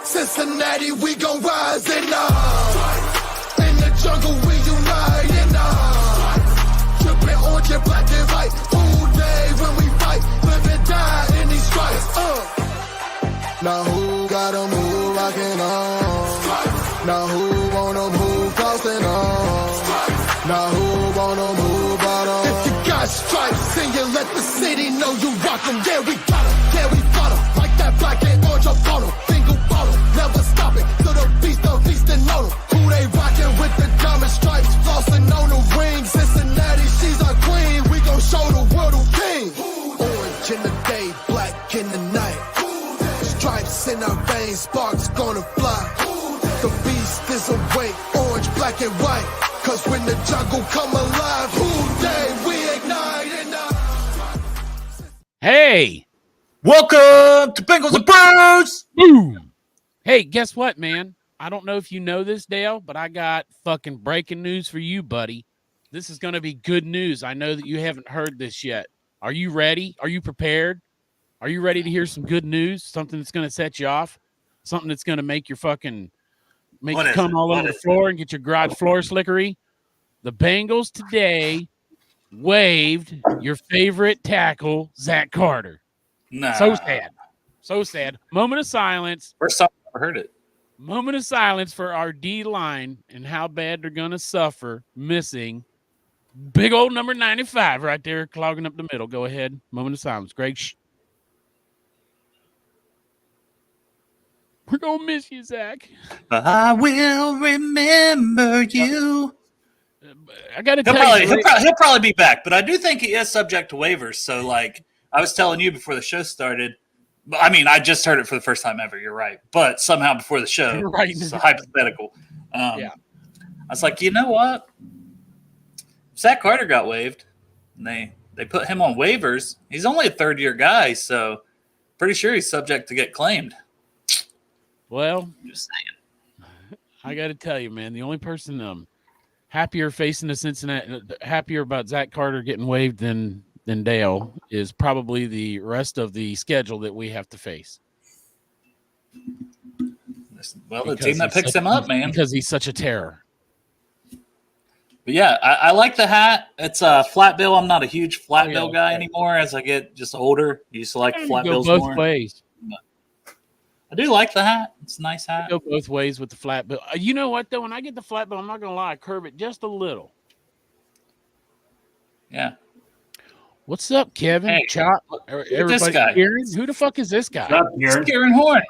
Cincinnati, we gon' rise and in the jungle, we unite and drippin' orange and black and white. All day when we fight, live and die in these stripes. Now who gotta move rockin' on? Now who wanna move crossing on? Now who wanna move out on? If you got stripes and you let the city know you rock 'em, yeah we got 'em, yeah we fought 'em. Like that black and orange up on 'em, single bottle, never stop it. To the feastin' on 'em. Who they rockin' with the diamond stripes, flossin' on the ring. Cincinnati, she's our queen, we gon' show the world who king. Orange in the day, black in the night. Stripes in our veins, sparks gonna fly. The beast is awake, orange, black and white. Cause when the jungle come alive, who day we ignite and Hey! Welcome to Bengals and Brews! Boom! Hey, guess what, man? I don't know if you know this, Dale, but I got fucking breaking news for you, buddy. This is going to be good news. I know that you haven't heard this yet. Are you ready? Are you prepared? Are you ready to hear some good news? Something that's going to set you off? Something that's going to make your fucking you come all over the floor and get your garage floor slickery? The Bengals today waived your favorite tackle, Zach Carter. Nah. So sad. So sad. Moment of silence. First time I ever heard it. Moment of silence for our D-line and how bad they're going to suffer missing big old number 95 right there clogging up the middle. Go ahead. Moment of silence. Greg. We're going to miss you, Zach. I will remember you. I got to tell you. He'll probably be back, but I do think he is subject to waivers. So, like, I was telling you before the show started, I mean, I just heard it for the first time ever. You're right. But somehow before the show, you're right. It's a hypothetical. Yeah. I was like, you know what? Zach Carter got waived. And they put him on waivers. He's only a third-year guy, so pretty sure he's subject to get claimed. Well, Just saying. I got to tell you, man, the only person happier facing the Cincinnati, happier about Zach Carter getting waived than Dale is probably the rest of the schedule that we have to face. Well, the team that picks him up, man. Because he's such a terror. But yeah, I like the hat. It's a flat bill. I'm not a huge flat bill guy anymore as I get just older. I used to like flat bills more. Both ways. I do like the hat. It's a nice hat. I go both ways with the flat bill. You know what, though? When I get the flat bill, I'm not going to lie, I curve it just a little. Yeah. What's up, Kevin? Hey, Chop. this guy. Kieran? Who the fuck is this guy? It's Kieran Horn.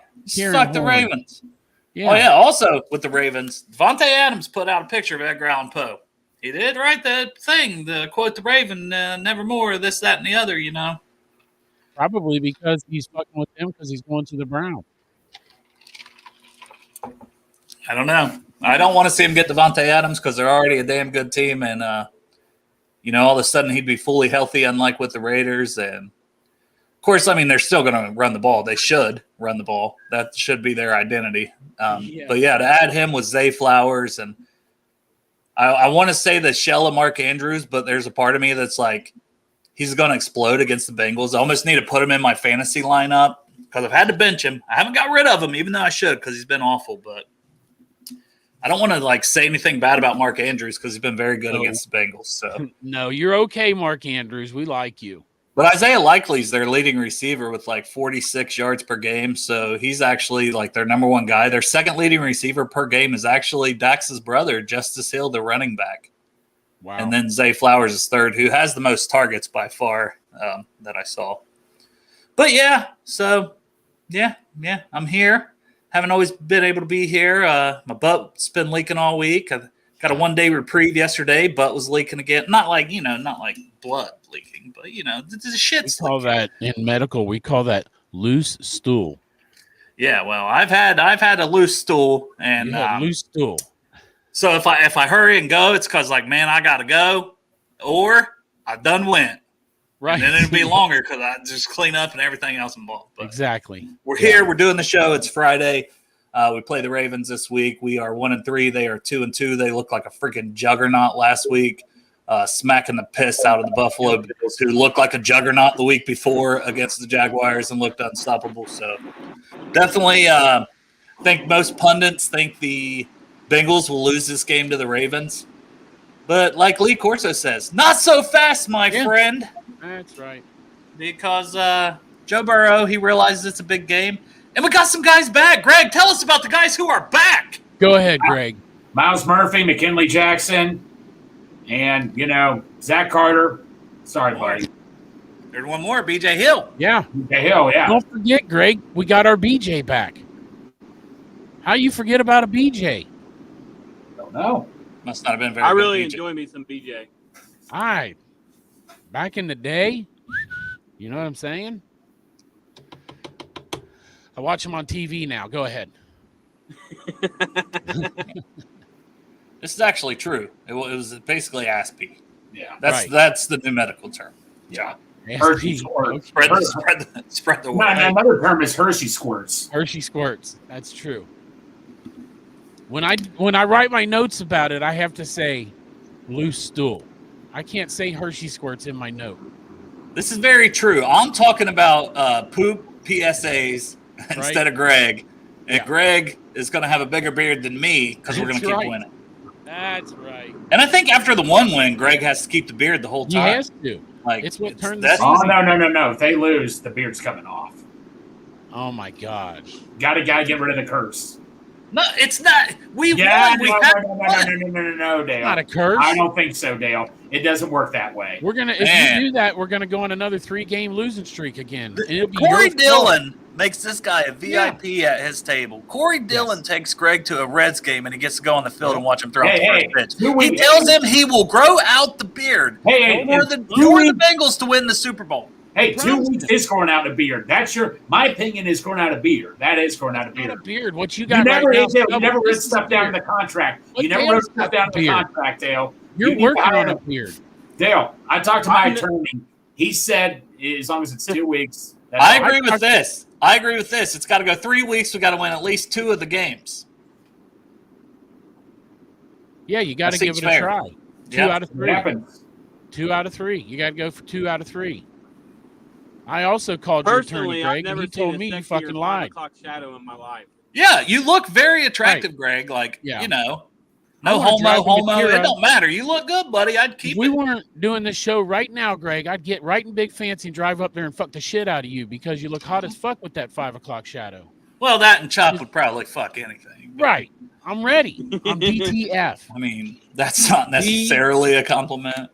Fuck the Ravens. Yeah. Oh, yeah. Also, with the Ravens, Devontae Adams put out a picture of Edgar Allan Poe. He did, right? The thing, the quote the Raven, nevermore, this, that, and the other, you know. Probably because he's fucking with them because he's going to the Browns. I don't know. I don't want to see him get Devontae Adams because they're already a damn good team. And, all of a sudden he'd be fully healthy, unlike with the Raiders. And, of course, I mean, they're still going to run the ball. They should run the ball. That should be their identity. But, yeah, to add him with Zay Flowers. And I want to say the shell of Mark Andrews, but there's a part of me that's like, he's going to explode against the Bengals. I almost need to put him in my fantasy lineup because I've had to bench him. I haven't got rid of him, even though I should because he's been awful. But I don't want to say anything bad about Mark Andrews because he's been very good against the Bengals. So no, you're okay, Mark Andrews. We like you. But Isaiah Likely's their leading receiver with 46 yards per game. So he's actually their number one guy. Their second leading receiver per game is actually Dax's brother, Justice Hill, the running back. Wow. And then Zay Flowers is third, who has the most targets by far that I saw. But, yeah, so, yeah, I'm here. Haven't always been able to be here. My butt's been leaking all week. I got a one-day reprieve yesterday. Butt was leaking again. Not like blood leaking, but, the shit's We call that, in medical, we call that loose stool. Yeah, well, I've had a loose stool. And loose stool. So if I hurry and go, it's because man, I gotta go, or I done went. Right. And then it'll be longer because I just clean up and everything else involved. But exactly. We're here. We're doing the show. It's Friday. We play the Ravens this week. We are 1-3. They are 2-2. They look like a freaking juggernaut last week, smacking the piss out of the Buffalo Bills, who looked like a juggernaut the week before against the Jaguars and looked unstoppable. So definitely think most pundits think the Bengals will lose this game to the Ravens. But like Lee Corso says, not so fast, my friend. That's right. Because Joe Burrow, he realizes it's a big game. And we got some guys back. Greg, tell us about the guys who are back. Go ahead, Greg. Miles Murphy, McKinley Jackson, and, Zach Carter. Sorry, buddy. There's one more, BJ Hill. Yeah. BJ Hill, yeah. Don't forget, Greg, we got our BJ back. How you forget about a BJ? Don't know. Must not have been very I good really BJ. enjoy me some BJ. All right. Back in the day, you know what I'm saying? I watch him on TV now. Go ahead. This is actually true. It was basically ASP. Yeah. That's the new medical term. Yeah. ASP. Hershey squirts. Spread the No, word. another term is Hershey squirts. Hershey squirts. That's true. When I write my notes about it, I have to say loose stool. I can't say Hershey squirts in my note. This is very true. I'm talking about poop PSAs instead of Greg. And Greg is going to have a bigger beard than me because we're going to keep winning. That's right. And I think after the one win, Greg has to keep the beard the whole He time. has to. Like, it's what turned the that's- season. Oh, no. If they lose, the beard's coming off. Oh, my God. Gotta get rid of the curse. No, it's not. We won. No, Dale. Not a curse. I don't think so, Dale. It doesn't work that way. We're gonna. If Man. you do that, we're gonna go on another 3-game losing streak again. And it'll be Corey your fault. Dillon makes this guy a VIP at his table. Corey Dillon takes Greg to a Reds game, and he gets to go on the field and watch him throw out the first pitch. He tells him he will grow out the beard for the Bengals to win the Super Bowl. Hey, 2 weeks is growing out a beard. That's my opinion is growing out a beard. That is growing out a Not beard. a beard. What you You got never, right now? you never wrote stuff down in the contract. You never wrote stuff down in the contract, Dale. You're You need to working hire on a him. beard. Dale, I talked to my attorney. He said as long as it's 2 weeks. That's I fine. agree with this. I agree with this. It's got to go 3 weeks. We got to win at least 2 of the games. Yeah, you got to That give it seems a fair. try. 2 Yep. out of 3. It happens. 2 out of 3. You got to go for 2 out of 3. I also called your attorney, Personally, I've Greg, and never he seen told a me you sexier fucking lied. 5 o'clock shadow in my life. Yeah, you look very attractive, Greg. Like, Yeah. no I wanna drive homo. him to It Kira. don't matter. You look good, buddy. I'd keep If we it. weren't doing this show right now, Greg, I'd get right in big fancy and drive up there and fuck the shit out of you because you look hot as fuck with that 5 o'clock shadow. Well, that and Chop would probably fuck anything. Right. I'm ready. I'm DTF. I mean, that's not necessarily a compliment.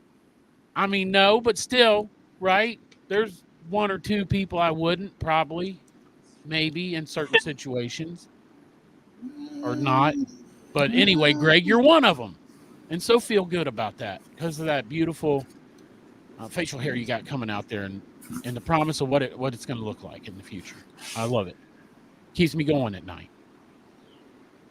I mean, no, but still, right? There's 1 or 2 people I wouldn't, probably, maybe in certain situations, or not. But anyway, Greg, you're one of them, and so feel good about that because of that beautiful facial hair you got coming out there, and the promise of what it's going to look like in the future. I love it. Keeps me going at night.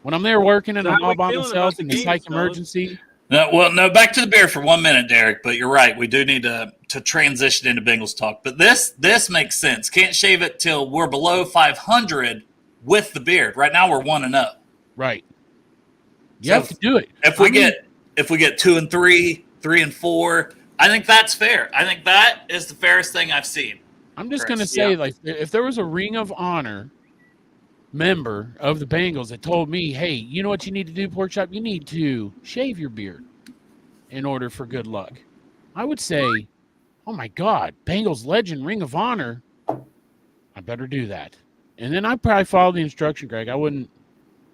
When I'm there working and So I'm how all we by feeling myself about in the the games, psych fellas? emergency. No, back to the beer for 1 minute, Derek. But you're right. We do need to transition into Bengals talk. But this makes sense. Can't shave it till we're below 500 with the beard. Right now we're 1-0. Right. You So have to do it. If we get 2 and 3, 3 and 4, I think that's fair. I think that is the fairest thing I've seen. I'm just Chris, going to say, like, if there was a Ring of Honor member of the Bengals that told me, hey, you know what you need to do, Pork Chop? You need to shave your beard in order for good luck. I would say, oh, my God, Bengals legend, Ring of Honor, I better do that. And then I'd probably follow the instruction, Greg. I wouldn't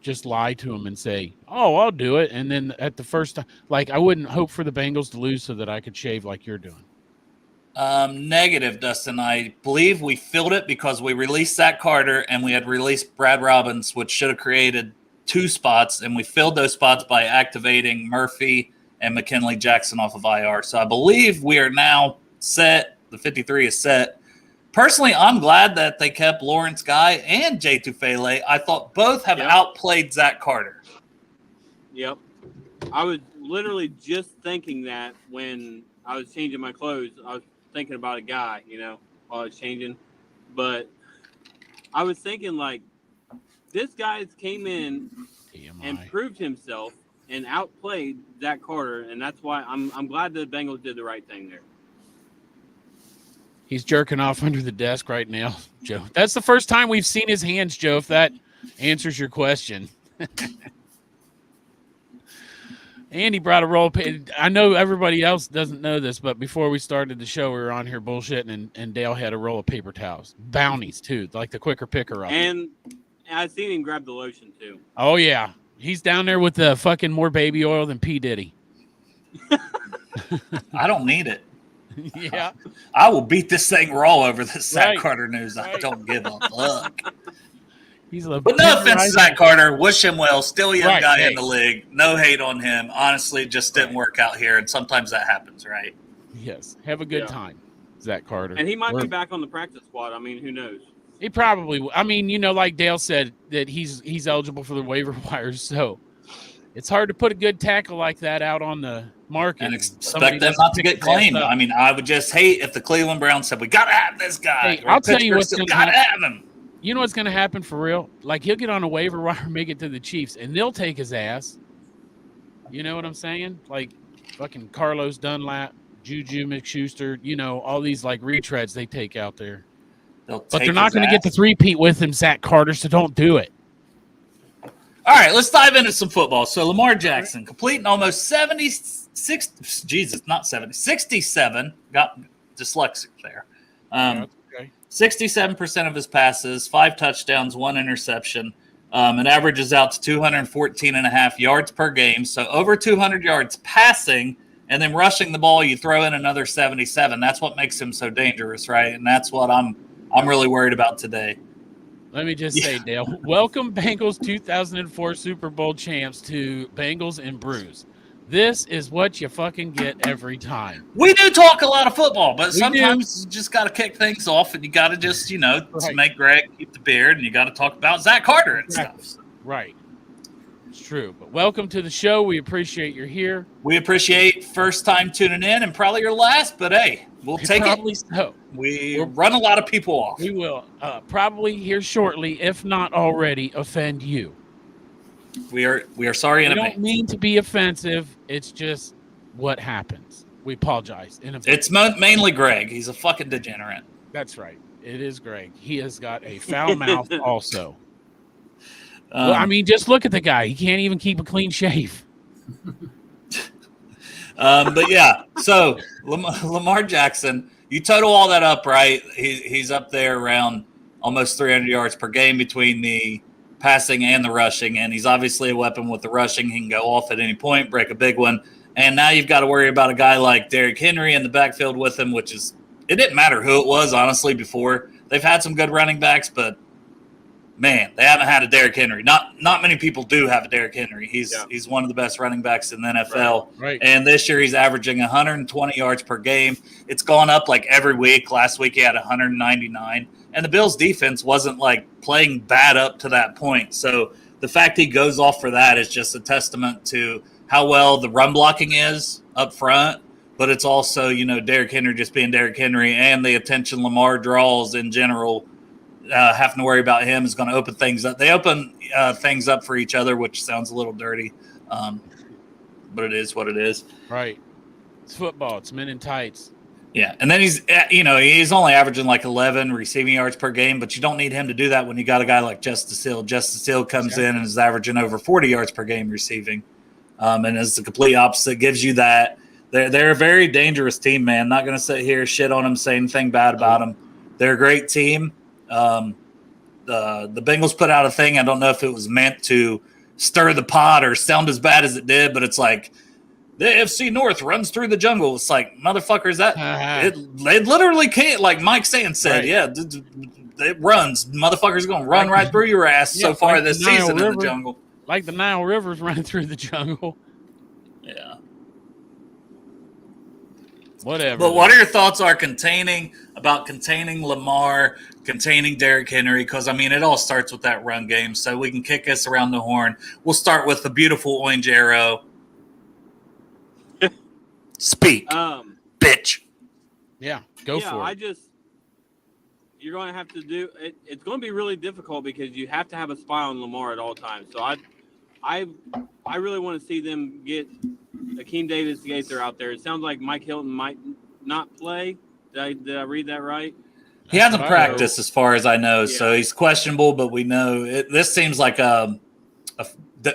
just lie to him and say, oh, I'll do it. And then at the first time, like, I wouldn't hope for the Bengals to lose so that I could shave like you're doing. Negative, Dustin. I believe we filled it because we released Zach Carter and we had released Brad Robbins, which should have created 2 spots, and we filled those spots by activating Murphy and McKinley Jackson off of IR. So I believe we are now set. The 53 is set. Personally, I'm glad that they kept Lawrence Guy and Jay Tufele. I thought both have outplayed Zach Carter. Yep. I was literally just thinking that when I was changing my clothes. I was thinking about a guy, while I was changing. But I was thinking, like, this guy came in and proved himself and outplayed Zach Carter, and that's why I'm glad the Bengals did the right thing there. He's jerking off under the desk right now, Joe. That's the first time we've seen his hands, Joe. If that answers your question. Andy brought a roll of paper. I know everybody else doesn't know this, but before we started the show, we were on here bullshitting, and Dale had a roll of paper towels. Bounties, too, like the quicker picker up. And I seen him grab the lotion, too. Oh, yeah. He's down there with the fucking more baby oil than P. Diddy. I don't need it. Yeah. I will beat this thing raw over this Zach Right. Carter news. I Right. don't give a fuck. He's a But no offense to Zach Carter. Wish him well. Still a young Right, guy hey. in the league. No hate on him. Honestly, just didn't work out here. And sometimes that happens, right? Yes. Have a good Yeah. time, Zach Carter. And he might We're- be back on the practice squad. I mean, who knows? He probably will. I mean, like Dale said, that he's eligible for the waiver wires, so it's hard to put a good tackle like that out on the market. And Somebody expect them doesn't not to pick get his ass claimed. up. I mean, I would just hate if the Cleveland Browns said, we got to have this guy. Hey, Or I'll tell you Pittsburgh what's still gonna got to have him. You know what's going to happen for real? Like, he'll get on a waiver wire, make it to the Chiefs, and they'll take his ass. You know what I'm saying? Like, fucking Carlos Dunlap, Juju McSchuster, all these, like, retreads they take out there. But they're not going to get the three-peat with him, Zach Carter, so don't do it. All right, let's dive into some football. So Lamar Jackson completing almost 67, got dyslexic there. Yeah, okay. 67% of his passes, 5 touchdowns, 1 interception. It averages out to 214.5 yards per game. So over 200 yards passing, and then rushing the ball, you throw in another 77. That's what makes him so dangerous, right? And that's what I'm really worried about today. Let me just say, Dale, welcome Bengals 2004 Super Bowl champs to Bengals and Brews. This is what you fucking get every time. We do talk a lot of football, but We sometimes you just got to kick things off, and you got to just, Right. make Greg keep the beard, and you got to talk about Zach Carter and Exactly. stuff. Right. It's true. But welcome to the show. We appreciate you're here. We appreciate first time tuning in, and probably your last, but hey, we'll take Probably it. so. We run a lot of people off. We will probably here shortly, if not already, offend you. We are sorry in We don't advance. mean to be offensive. It's just what happens. We apologize. It's mainly Greg. He's a fucking degenerate. That's right. It is Greg. He has got a foul mouth also. Well, I mean, just look at the guy. He can't even keep a clean shave. But yeah, so Lamar Jackson, you total all that up, right? He's up there around almost 300 yards per game between the passing and the rushing, and he's obviously a weapon with the rushing. He can go off at any point, break a big one, and now you've got to worry about a guy like Derrick Henry in the backfield with him, which is it didn't matter who it was, honestly, before. They've had some good running backs, but man, they haven't had a Derrick Henry. Not many people do have a Derrick Henry. He's one of the best running backs in the NFL. Right. And this year he's averaging 120 yards per game. It's gone up like every week. Last week he had 199. And the Bills defense wasn't like playing bad up to that point. So the fact he goes off for that is just a testament to how well the run blocking is up front. But it's also, Derrick Henry just being Derrick Henry and the attention Lamar draws in general. Having to worry about him is going to open things up. They open things up for each other, which sounds a little dirty, but it is what it is. Right. It's football. It's men in tights. Yeah, and then he's only averaging like 11 receiving yards per game, but you don't need him to do that when you got a guy like Justice Hill. Justice Hill comes in and is averaging over 40 yards per game receiving, and is the complete opposite. Gives you that. They're a very dangerous team, man. Not going to sit here shit on them, say anything bad about them. They're a great team. The Bengals put out a thing. I don't know if it was meant to stir the pot or sound as bad as it did, but it's like the AFC North runs through the jungle. It's like, motherfuckers, it literally can't. Like Mike Sands said, Right. yeah, it runs. Motherfuckers going to run right through your ass so far like this the Nile season in River. the jungle. Like the Nile River's running through the jungle. Yeah. Whatever. But what are your thoughts containing Lamar, containing Derrick Henry? Because, I mean, it all starts with that run game. So we can kick us around the horn. We'll start with the beautiful orange arrow. Speak, bitch. Yeah, go for it. You're going to have to do it. It's going to be really difficult because you have to have a spy on Lamar at all times. So I really want to see them get Akeem Davis Gaither out there. It sounds like Mike Hilton might not play. Did I read that right? He hasn't what I heard. practiced as far as I know, so he's questionable, but we know this seems like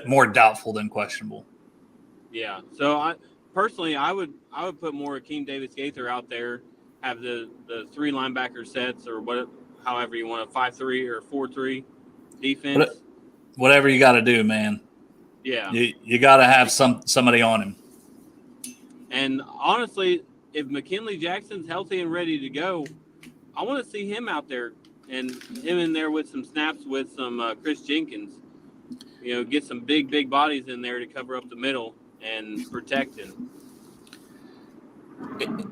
more doubtful than questionable. Yeah. So I personally, I would put more Akeem Davis Gaither out there, have the 3 linebacker sets or however you want, a 5-3 or 4-3 defense. Whatever you got to do, man. Yeah. You got to have somebody on him. And honestly, if McKinley Jackson's healthy and ready to go, I want to see him out there and him in there with some snaps with some Chris Jenkins. Get some big bodies in there to cover up the middle and protect him.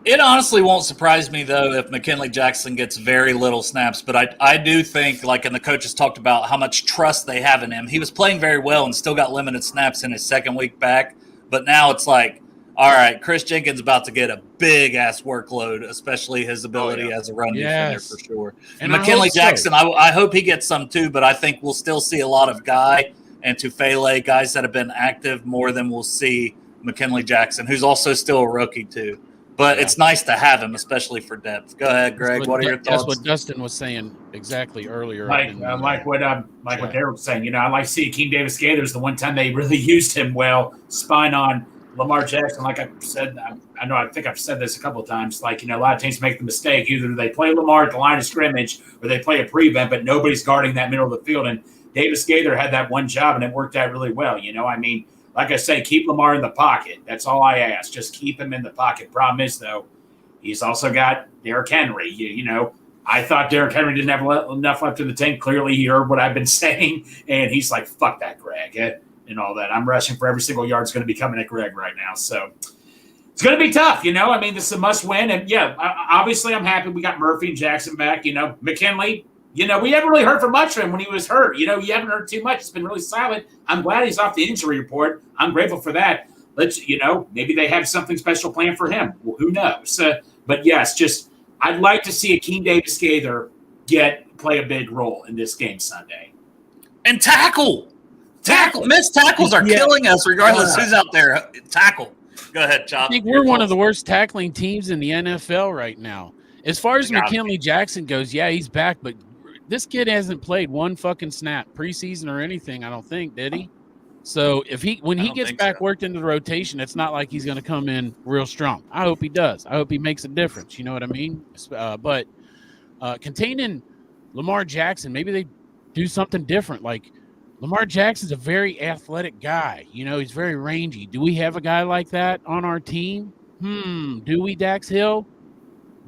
It honestly won't surprise me, though, if McKinley Jackson gets very little snaps. But I do think, and the coaches talked about how much trust they have in him. He was playing very well and still got limited snaps in his second week back. But now it's like, all right, Chris Jenkins about to get a big-ass workload, especially his ability as a run defender for sure. And McKinley Jackson, I hope he gets some too, but I think we'll still see a lot of Guy and Tufele, guys that have been active more than we'll see McKinley Jackson, who's also still a rookie too. But it's nice to have him, especially for depth. Go ahead, Greg. What are your thoughts? That's what Dustin was saying exactly earlier. Like what Derek was saying. I like to see Akeem Davis Gaither's the one time they really used him well, spying on Lamar Jackson. Like I said, I think I've said this a couple of times. A lot of teams make the mistake. Either they play Lamar at the line of scrimmage or they play a prevent, but nobody's guarding that middle of the field. And Davis Gaither had that one job, and it worked out really well. Like I say, keep Lamar in the pocket. That's all I ask. Just keep him in the pocket. Problem is, though, he's also got Derrick Henry. I thought Derrick Henry didn't have enough left in the tank. Clearly, he heard what I've been saying, and he's like, fuck that, Greg, and all that. I'm rushing for every single yard that's going to be coming at Greg right now. So it's going to be tough, This is a must-win. And, obviously I'm happy we got Murphy and Jackson back. McKinley, we haven't really heard from much of him when he was hurt. You haven't heard too much. It's been really silent. I'm glad he's off the injury report. I'm grateful for that. Maybe they have something special planned for him. Well, who knows? But yes, I'd like to see Akeem Davis Gaither play a big role in this game Sunday. And tackle. Missed tackles are killing us regardless who's out there. Tackle. Go ahead, Chop. I think we're one of the worst tackling teams in the NFL right now. As far as McKinley Jackson goes, he's back, but this kid hasn't played one fucking snap preseason or anything, I don't think, did he? So when he gets back worked into the rotation, it's not like he's going to come in real strong. I hope he does. I hope he makes a difference. You know what I mean? But containing Lamar Jackson, maybe they do something different. Like Lamar Jackson's a very athletic guy. He's very rangy. Do we have a guy like that on our team? Do we, Dax Hill?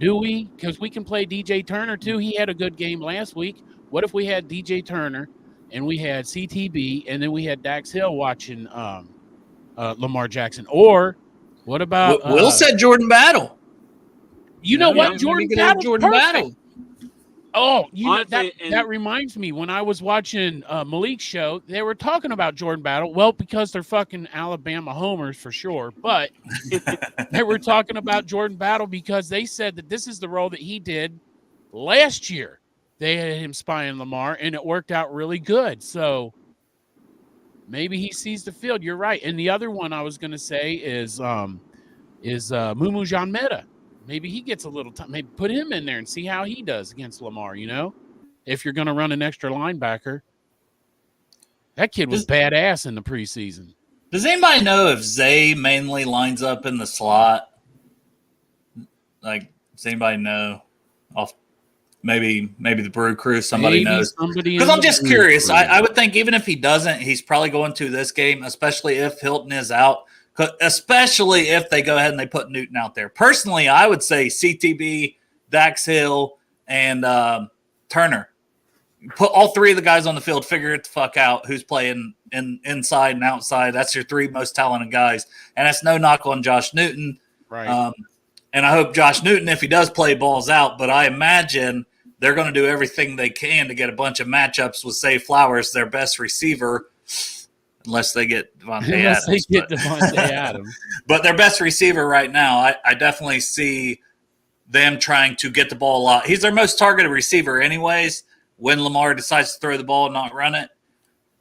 Do we? Because we can play DJ Turner, too. He had a good game last week. What if we had DJ Turner and we had CTB and then we had Dax Hill watching Lamar Jackson? Or what about Will said Jordan Battle. You know what? Jordan Battle. Oh, Honestly, that reminds me. When I was watching Malik's show, they were talking about Jordan Battle. Well, because they're fucking Alabama homers for sure. But they were talking about Jordan Battle because they said that this is the role that he did last year. They had him spying Lamar, and it worked out really good. So maybe he sees the field. You're right. And the other one I was going to say is Mumu Janmeta. Maybe he gets a little time. Maybe put him in there and see how he does against Lamar, if you're going to run an extra linebacker. That kid was badass in the preseason. Does anybody know if Zay mainly lines up in the slot? Does anybody know? Maybe the Brew Crew, somebody knows. Because I'm just curious. I would think even if he doesn't, he's probably going to this game, especially if Hilton is out. Especially if they go ahead and they put Newton out there. Personally, I would say CTB, Dax Hill, and Turner. Put all three of the guys on the field, figure it the fuck out who's playing inside and outside. That's your 3 most talented guys. And that's no knock on Josh Newton. Right. And I hope Josh Newton, if he does play, balls out. But I imagine they're going to do everything they can to get a bunch of matchups with Zay Flowers, their best receiver, unless they get Devontae Adams. But their best receiver right now, I definitely see them trying to get the ball a lot. He's their most targeted receiver anyways when Lamar decides to throw the ball and not run it.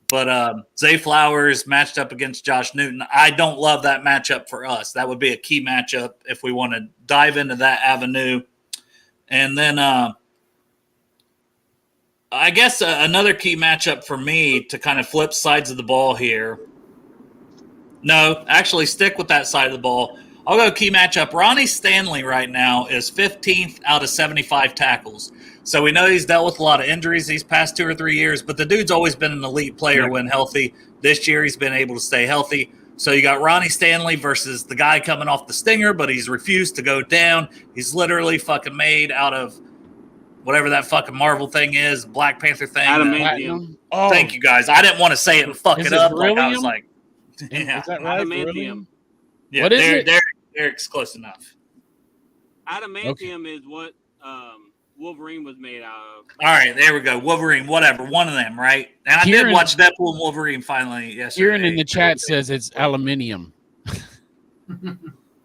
But Zay Flowers matched up against Josh Newton. I don't love that matchup for us. That would be a key matchup if we want to dive into that avenue. And then I guess another key matchup for me to kind of flip sides of the ball here. No, actually stick with that side of the ball. I'll go key matchup. Ronnie Stanley right now is 15th out of 75 tackles. So we know he's dealt with a lot of injuries these past 2 or 3 years, but the dude's always been an elite player when healthy. This year he's been able to stay healthy. So you got Ronnie Stanley versus the guy coming off the stinger, but he's refused to go down. He's literally fucking made out of whatever that fucking Marvel thing is, Black Panther thing. Adamantium. Oh, Thank you, guys. I didn't want to say it and fuck Is it it up. Like, I was beryllium? like, yeah. Is that right? Adamantium. Beryllium? Yeah, What is it? Derek's close enough. Adamantium is what Wolverine was made out of. All right, there we go. Wolverine, whatever. One of them, right? And I Kieran- did watch Deadpool and Wolverine finally yesterday. Kieran in the chat says it's aluminium.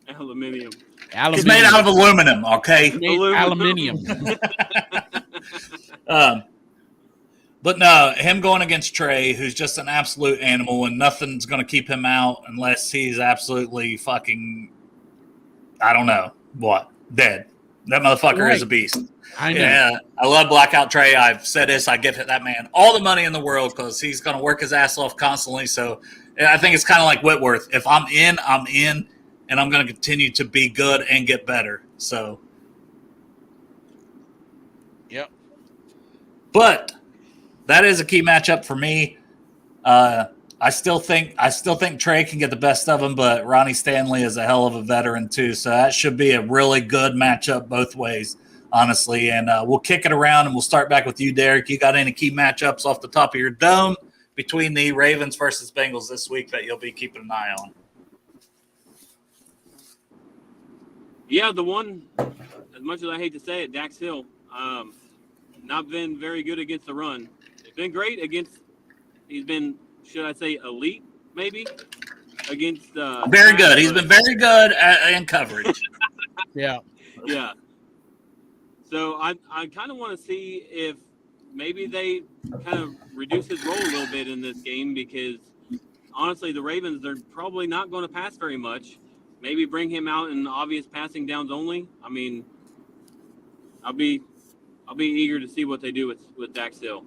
Aluminium. It's made out of aluminum, okay? Aluminium. But no, him going against Trey, who's just an absolute animal, and nothing's going to keep him out unless he's absolutely fucking, I don't know, what, dead. That motherfucker is a beast. I know. Yeah, I love Blackout Trey. I've said this. I give that man all the money in the world because he's going to work his ass off constantly. So I think it's kind of like Whitworth. If I'm in, and I'm going to continue to be good and get better. So, Yep. but that is a key matchup for me. I still think Trey can get the best of him, but Ronnie Stanley is a hell of a veteran too. So that should be a really good matchup both ways, honestly. And we'll kick it around and we'll start back with you, Derek. You got any key matchups off the top of your dome between the Ravens versus Bengals this week that you'll be keeping an eye on? Yeah, the one, as much as I hate to say it, Dax Hill, not been very good against the run. He's been great against, he's been, should I say, elite, maybe, against very good. He's been very good in coverage. Yeah. Yeah. So I kind of want to see if maybe they kind of reduce his role a little bit in this game because, honestly, the Ravens, they're probably not going to pass very much. Maybe bring him out in obvious passing downs only. I mean, I'll be eager to see what they do with Dax Hill.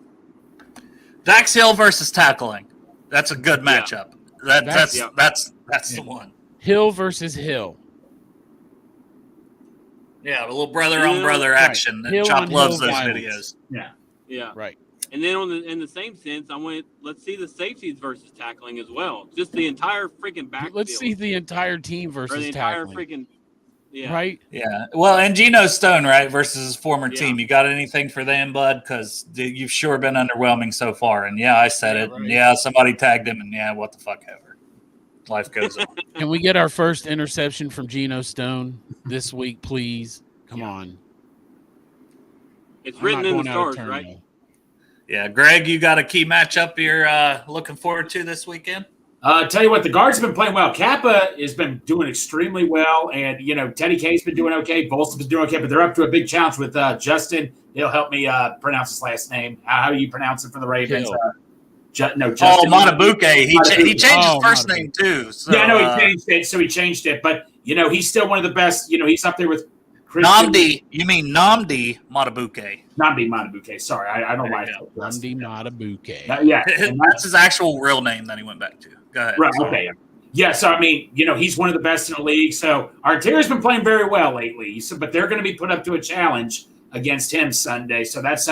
Dax Hill versus tackling. That's a good matchup. That's the one. Hill versus Hill. Yeah, a little brother on brother action. Hill Chop on loves Hill those violence. videos. Yeah. Right. And then in the same sense, let's see the safeties versus tackling as well. Just the entire freaking backfield. Let's see the entire team or versus the entire tackling. freaking Right? Yeah. Well, and Geno Stone, right, versus his former Yeah. team. You got anything for them, bud? Because you've sure been underwhelming so far. And yeah, I said it. right. And yeah, somebody tagged him. And yeah, what the fuck ever. Life goes on. Can we get our first interception from Geno Stone this week, please? Come on. It's I'm written not in the going out of stars, turn, right? though. Yeah, Greg, you got a key matchup you're looking forward to this weekend? Tell you what, the guards have been playing well. Kappa has been doing extremely well, and Teddy K's been doing okay. Bolson's been doing okay, but they're up to a big challenge with Justin. He'll help me pronounce his last name. How do you pronounce it for the Ravens? Hill. Justin. Matabuke. He changed his first Matabuke. name too. So, Yeah, no, he changed it. So he changed it, but he's still one of the best. He's up there with Christian. Namdi. You mean Namdi Matabuke? Namdi Matabuke. Sorry, I don't like it. Namdi Matabuke. Yeah, and That's his actual real name that he went back to. Go ahead. right. Okay. Yeah, so I mean, he's one of the best in the league. So our interior's been playing very well lately. So, but they're going to be put up to a challenge against him Sunday. So that's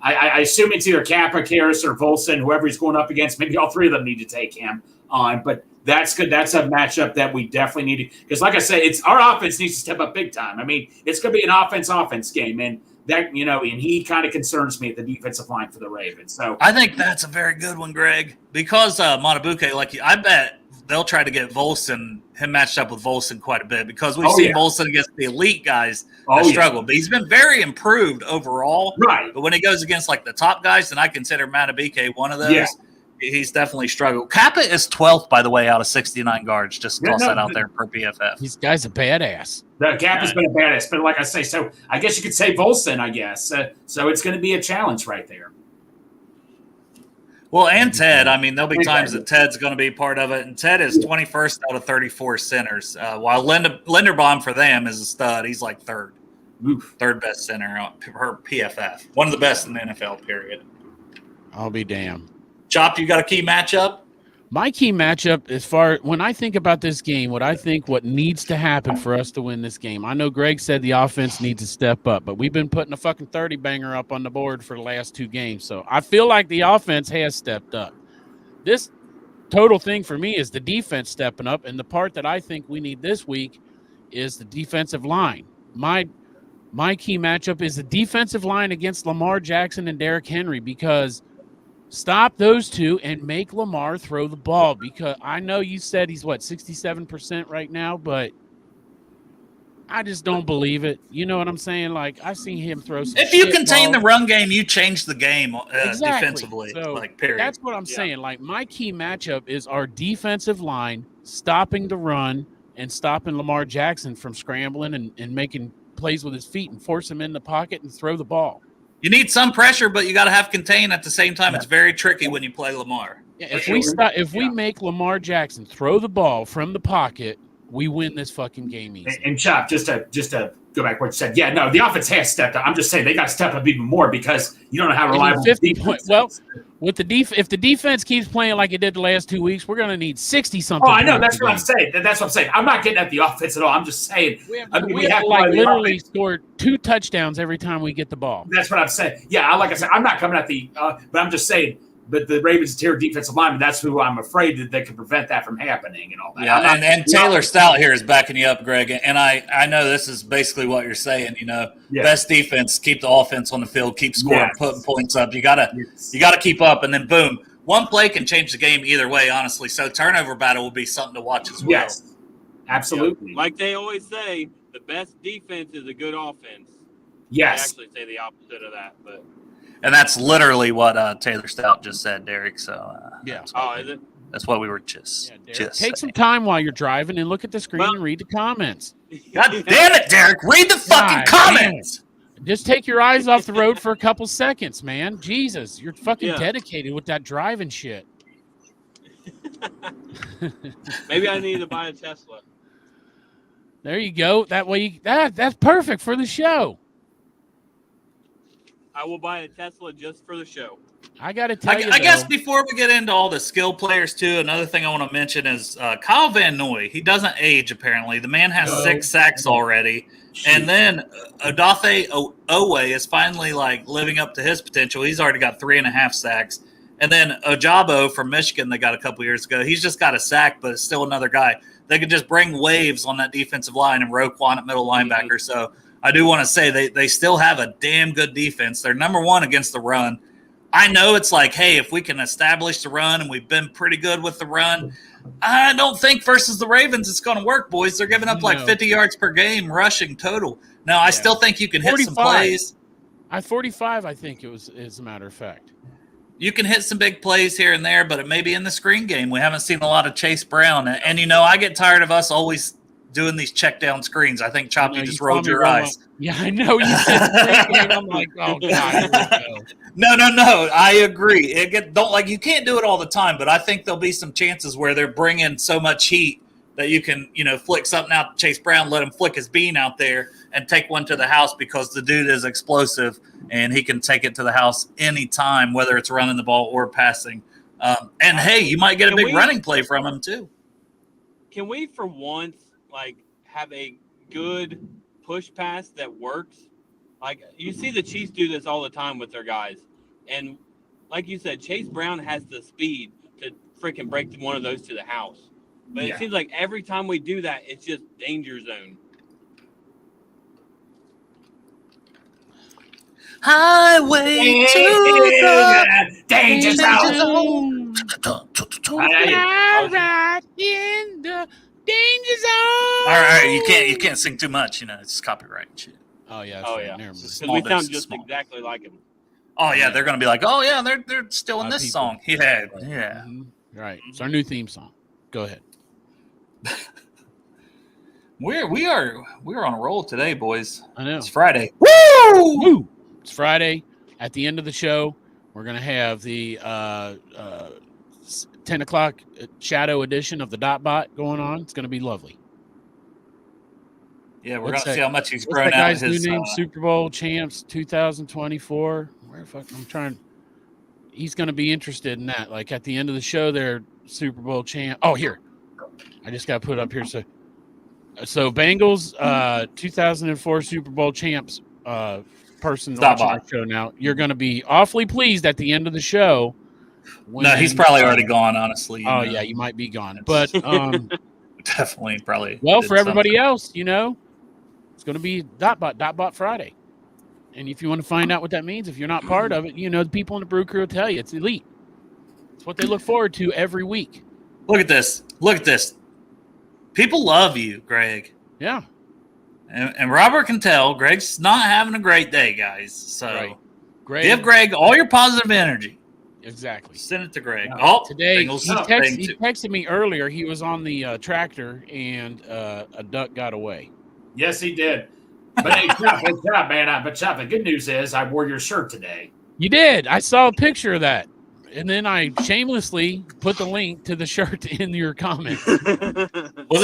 I assume it's either Kappa, Karras, or Volson, whoever he's going up against. Maybe all three of them need to take him on. But that's good. That's a matchup that we definitely need to, because like I say, it's our offense needs to step up big time. I mean, it's going to be an offense game, and that and he kind of concerns me at the defensive line for the Ravens. So I think that's a very good one, Greg, because Matabuke, I bet they'll try to get him matched up with Volson quite a bit because we've seen Volson against the elite guys that struggle. But he's been very improved overall. Right. But when he goes against the top guys, and I consider Matabuke one of those, he's definitely struggled. Kappa is 12th, by the way, out of 69 guards. Just toss that out there per PFF. This guy's a badass. The Kappa's been a badass, but like I say, so I guess you could say Volson, I guess. So it's going to be a challenge right there. Well, and Ted. I mean, there'll be times that Ted's going to be part of it. And Ted is 21st out of 34 centers, while Linderbaum for them is a stud. He's like third. Oof. Third best center on her PFF. One of the best in the NFL, period. I'll be damned. Chop, you got a key matchup? My key matchup, as far when I think about this game, what needs to happen for us to win this game. I know Greg said the offense needs to step up, but we've been putting a fucking 30 banger up on the board for the last 2 games. So I feel like the offense has stepped up. This total thing for me is the defense stepping up, and the part that I think we need this week is the defensive line. My key matchup is the defensive line against Lamar Jackson and Derrick Henry, because stop those two and make Lamar throw the ball, because I know you said he's 67% right now, but I just don't believe it. You know what I'm saying? Like, I've seen him throw some If you shit contain balls. the run game, you change the game Exactly. defensively. So period. that's what I'm saying. Like, my key matchup is our defensive line stopping the run and stopping Lamar Jackson from scrambling and making plays with his feet and force him in the pocket and throw the ball. You need some pressure, but you got to have contain at the same time. It's very tricky when you play Lamar. Yeah, if we make Lamar Jackson throw the ball from the pocket, we win this fucking game easy. And Chop, just to go back to what you said, yeah, no, the offense has stepped up. I'm just saying they got to step up even more, because you don't know how reliable the defense is. Well, with the if the defense keeps playing like it did the last 2 weeks, we're going to need 60-something. Oh, I know. That's what I'm saying. That's what I'm saying. I'm not getting at the offense at all. I'm just saying. We have to literally score 2 touchdowns every time we get the ball. That's what I'm saying. Yeah, like I said, I'm not coming at the but I'm just saying, but the Ravens tier defensive lineman, that's who I'm afraid that they can prevent that from happening and all that. Yeah, and Taylor Stout here is backing you up, Greg. And I know this is basically what you're saying. Best defense, keep the offense on the field, keep scoring, putting points up. You gotta keep up, and then boom, one play can change the game either way, honestly. So turnover battle will be something to watch as well. Yes, absolutely. Yeah. Like they always say, the best defense is a good offense. Yes. They actually say the opposite of that, but. And that's literally what Taylor Stout just said, Derek. So is it? That's what we were just take saying. some time while you're driving and look at the screen and read the comments. God damn it, Derek! Read the fucking comments. Just take your eyes off the road for a couple seconds, man. Jesus, you're fucking dedicated with that driving shit. Maybe I need to buy a Tesla. There you go. That way, that's perfect for the show. I will buy a Tesla just for the show. I got to tell you, I guess before we get into all the skill players too, another thing I want to mention is Kyle Van Noy. He doesn't age, apparently. The man has 6 sacks already. And then Odafe Owe is finally living up to his potential. He's already got 3.5 sacks. And then Ojabo from Michigan they got a couple years ago. He's just got a sack, but it's still another guy. They could just bring waves on that defensive line and Roquan at middle linebacker. So I do want to say they still have a damn good defense. They're number 1 against the run. I know it's hey, if we can establish the run, and we've been pretty good with the run, I don't think versus the Ravens it's going to work, boys. They're giving up 50 yards per game rushing total. Now, I still think you can hit some plays. 45, I think it was, as a matter of fact. You can hit some big plays here and there, but it may be in the screen game. We haven't seen a lot of Chase Brown. And I get tired of us always doing these check down screens. I think Choppy just rolled your eyes. Yeah, I know. You said screen game. I'm like, oh God, here we go. No. I agree. You can't do it all the time, but I think there'll be some chances where they're bringing so much heat that you can, flick something out to Chase Brown, let him flick his bean out there and take one to the house, because the dude is explosive and he can take it to the house anytime, whether it's running the ball or passing. And hey, you might get a big running play from him too. Can we, for once, have a good push pass that works? You see the Chiefs do this all the time with their guys. And like you said, Chase Brown has the speed to freaking break one of those to the house. But it seems like every time we do that, it's just danger zone. Highway to the danger zone. Right in the danger zone. All right, you can't sing too much. It's copyright and shit. Oh yeah. Because we sound just exactly like him. Oh yeah, they're gonna be like, oh yeah, they're still in this song. Yeah. Mm-hmm. Right. It's our new theme song. Go ahead. We're on a roll today, boys. I know. It's Friday. Woo! It's Friday. At the end of the show, we're gonna have the 10 o'clock shadow edition of the Dot Bot going on. It's gonna be lovely. Yeah, we're What's gonna see that- how much he's What's grown that out guy's his. new name? Super Bowl champs 2024. Where the fuck? I'm trying. He's going to be interested in that. Like at the end of the show, they're Super Bowl champ. Oh, here. I just got put up here. So Bengals, 2004 Super Bowl champs person Stop watching by. our show now. You're going to be awfully pleased at the end of the show. No, he's probably already gone. Honestly. Oh yeah, you might be gone. But definitely probably. well, did for everybody something. else, it's going to be Dotbot Friday. And if you want to find out what that means, if you're not part of it, the people in the Brew Crew will tell you it's elite. It's what they look forward to every week. Look at this. Look at this. People love you, Greg. Yeah. And Robert can tell Greg's not having a great day, guys. So Greg, give Greg all your positive energy. Exactly. Send it to Greg. Yeah. Oh, Today, Bengals he thing too. texted me earlier. He was on the tractor and a duck got away. Yes, he did. But hey, Chop, man. But Chop, the good news is I wore your shirt today. You did. I saw a picture of that. And then I shamelessly put the link to the shirt in your comments. Was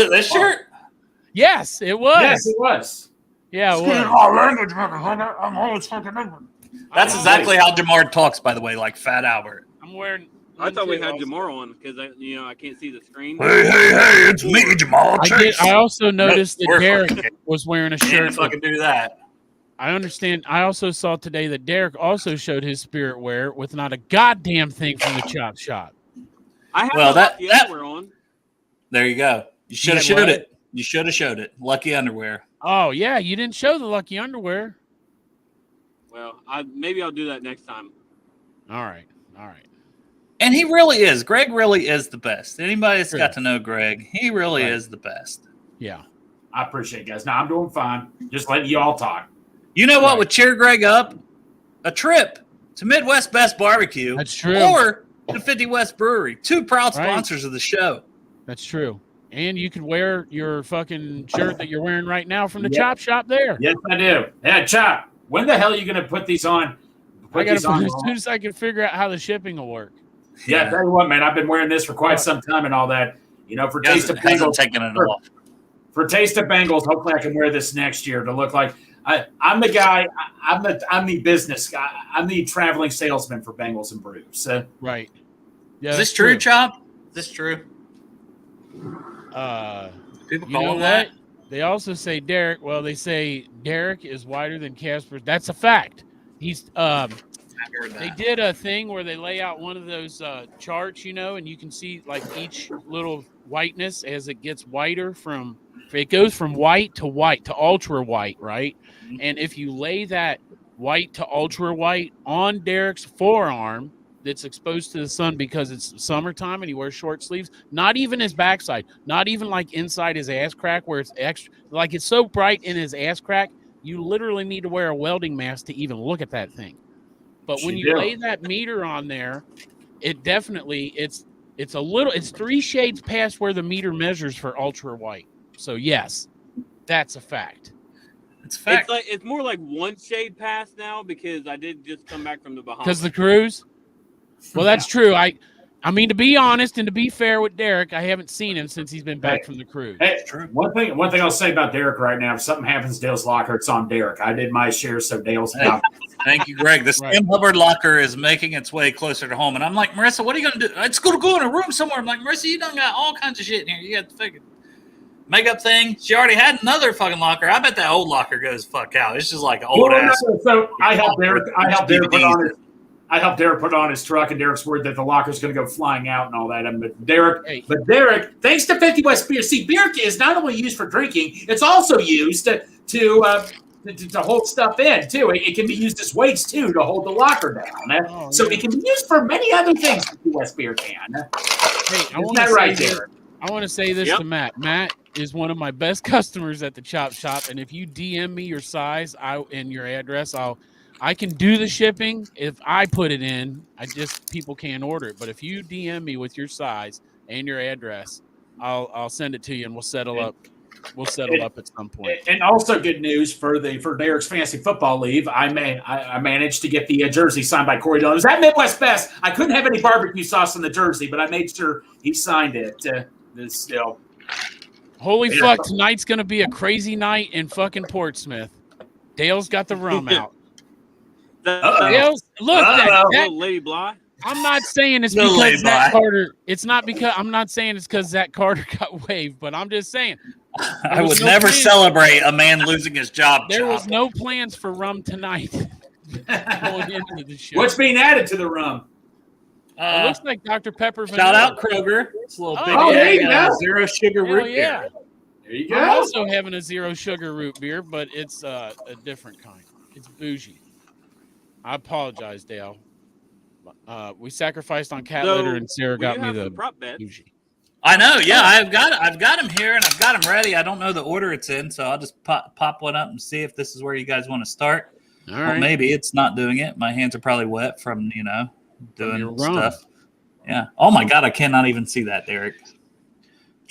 it this shirt? Yes, it was. Yes, it was. Yeah, it was. That's exactly how Jamar talks, by the way, like Fat Albert. I'm wearing. I thought we had also. Jamar on because I can't see the screen. Hey, it's me, Jamal Chase. I also noticed that We're Derek fucking- was wearing a Can't shirt. fucking do that. I understand. I also saw today that Derek also showed his spirit wear with not a goddamn thing from the Chop Shop. I have Well, that- the underwear on. There you go. You should have Yeah, showed what? it. You should have showed it. Lucky underwear. Oh yeah, you didn't show the lucky underwear. Well, maybe I'll do that next time. All right. And he really is. Greg really is the best. Anybody that's Sure. got to know Greg, he really Right. is the best. Yeah. I appreciate it, guys. Now I'm doing fine. Just letting you all talk. You know what Right. would cheer Greg up? A trip to Midwest Best Barbecue. That's true. Or to 50 West Brewery. Two proud Right. sponsors of the show. That's true. And you could wear your fucking shirt that you're wearing right now from the Yep. Chop Shop there. Yes, I do. Yeah, Chop. When the hell are you going to put these on? I got these to on. as soon as I can figure out how the shipping will work. Yeah, tell you what, man. I've been wearing this for quite some time and all that. For Taste of Hasn't Bengals. taken it off. For Taste of Bengals, hopefully I can wear this next year to look like I'm the guy. I'm the business guy. I'm the traveling salesman for Bengals and Brews. Right. Yeah. Is this that's true, Chop? Is this true? People You call know him what? that? They also say Derek. Well, they say Derek is wider than Casper. That's a fact. He's I've heard They that. did a thing where they lay out one of those charts, and you can see like each little whiteness as it gets whiter it goes from white to ultra white, right? Mhm. And if you lay that white to ultra white on Derek's forearm that's exposed to the sun because it's summertime and he wears short sleeves, not even his backside, not even like inside his ass crack where it's extra, like it's so bright in his ass crack, you literally need to wear a welding mask to even look at that thing. But when you lay that meter on there, it definitely it's 3 shades past where the meter measures for ultra white. So yes, that's a fact. It's a fact. It's more like 1 shade past now because I did just come back from the Bahamas. Because the cruise. Well, that's true. I mean, to be honest and to be fair with Derek, I haven't seen him since he's been back from the cruise. Hey, True. one thing I'll say about Derek right now: if something happens to Dale's locker, it's on Derek. I did my share, so Dale's Hey. not. Thank you, Greg. The Right. Sam Hubbard locker is making its way closer to home. And I'm like, Marissa, what are you going to do? It's going to go in a room somewhere. I'm like, Marissa, you done got all kinds of shit in here. You got the fucking makeup thing. She already had another fucking locker. I bet that old locker goes fuck out. It's just like an old ass. So I helped Derek. I helped Derek put on his truck, and Derek's worried that the locker's going to go flying out and all that. But Derek, thanks to 50 West Beer, see, beer is not only used for drinking; it's also used to hold stuff in too. It can be used as weights too to hold the locker down. So it can be used for many other things. 50 West Beer can. Hey, Isn't that right, Derek? I want to say this to Matt. Matt is one of my best customers at the Chop Shop, and if you DM me your size and your address, I can do the shipping. If I put it in, people can't order it. But if you DM me with your size and your address, I'll send it to you, and we'll settle up. We'll settle up at some point. And also good news for Derek's fantasy football league. I managed to get the jersey signed by Corey Dillon. It was at Midwest Best. I couldn't have any barbecue sauce on the jersey, but I made sure he signed it. Still. Holy fuck, tonight's going to be a crazy night in fucking Portsmouth. Dale's got the rum out. Dale's, look, that Lady Bly. I'm not saying it's because Zach Carter. It's not because I'm not saying it's because Zach Carter got waived, but I'm just saying. I would never celebrate a man losing his job. There was no plans for rum tonight. Going into the show. What's being added to the rum? It looks like Dr. Pepper. Shout out Kroger. It's a little big. There you go. Zero sugar root beer. There you go. I'm also having a zero sugar root beer, but it's a different kind. It's bougie. I apologize, Dale. We sacrificed on cat litter, and Sarah got me the prop bet. bougie. I know. Yeah, I've got him here, and I've got him ready. I don't know the order it's in, so I'll just pop one up and see if this is where you guys want to start. All right. Well, maybe it's not doing it. My hands are probably wet from doing stuff. Yeah. Oh my God, I cannot even see that, Derek.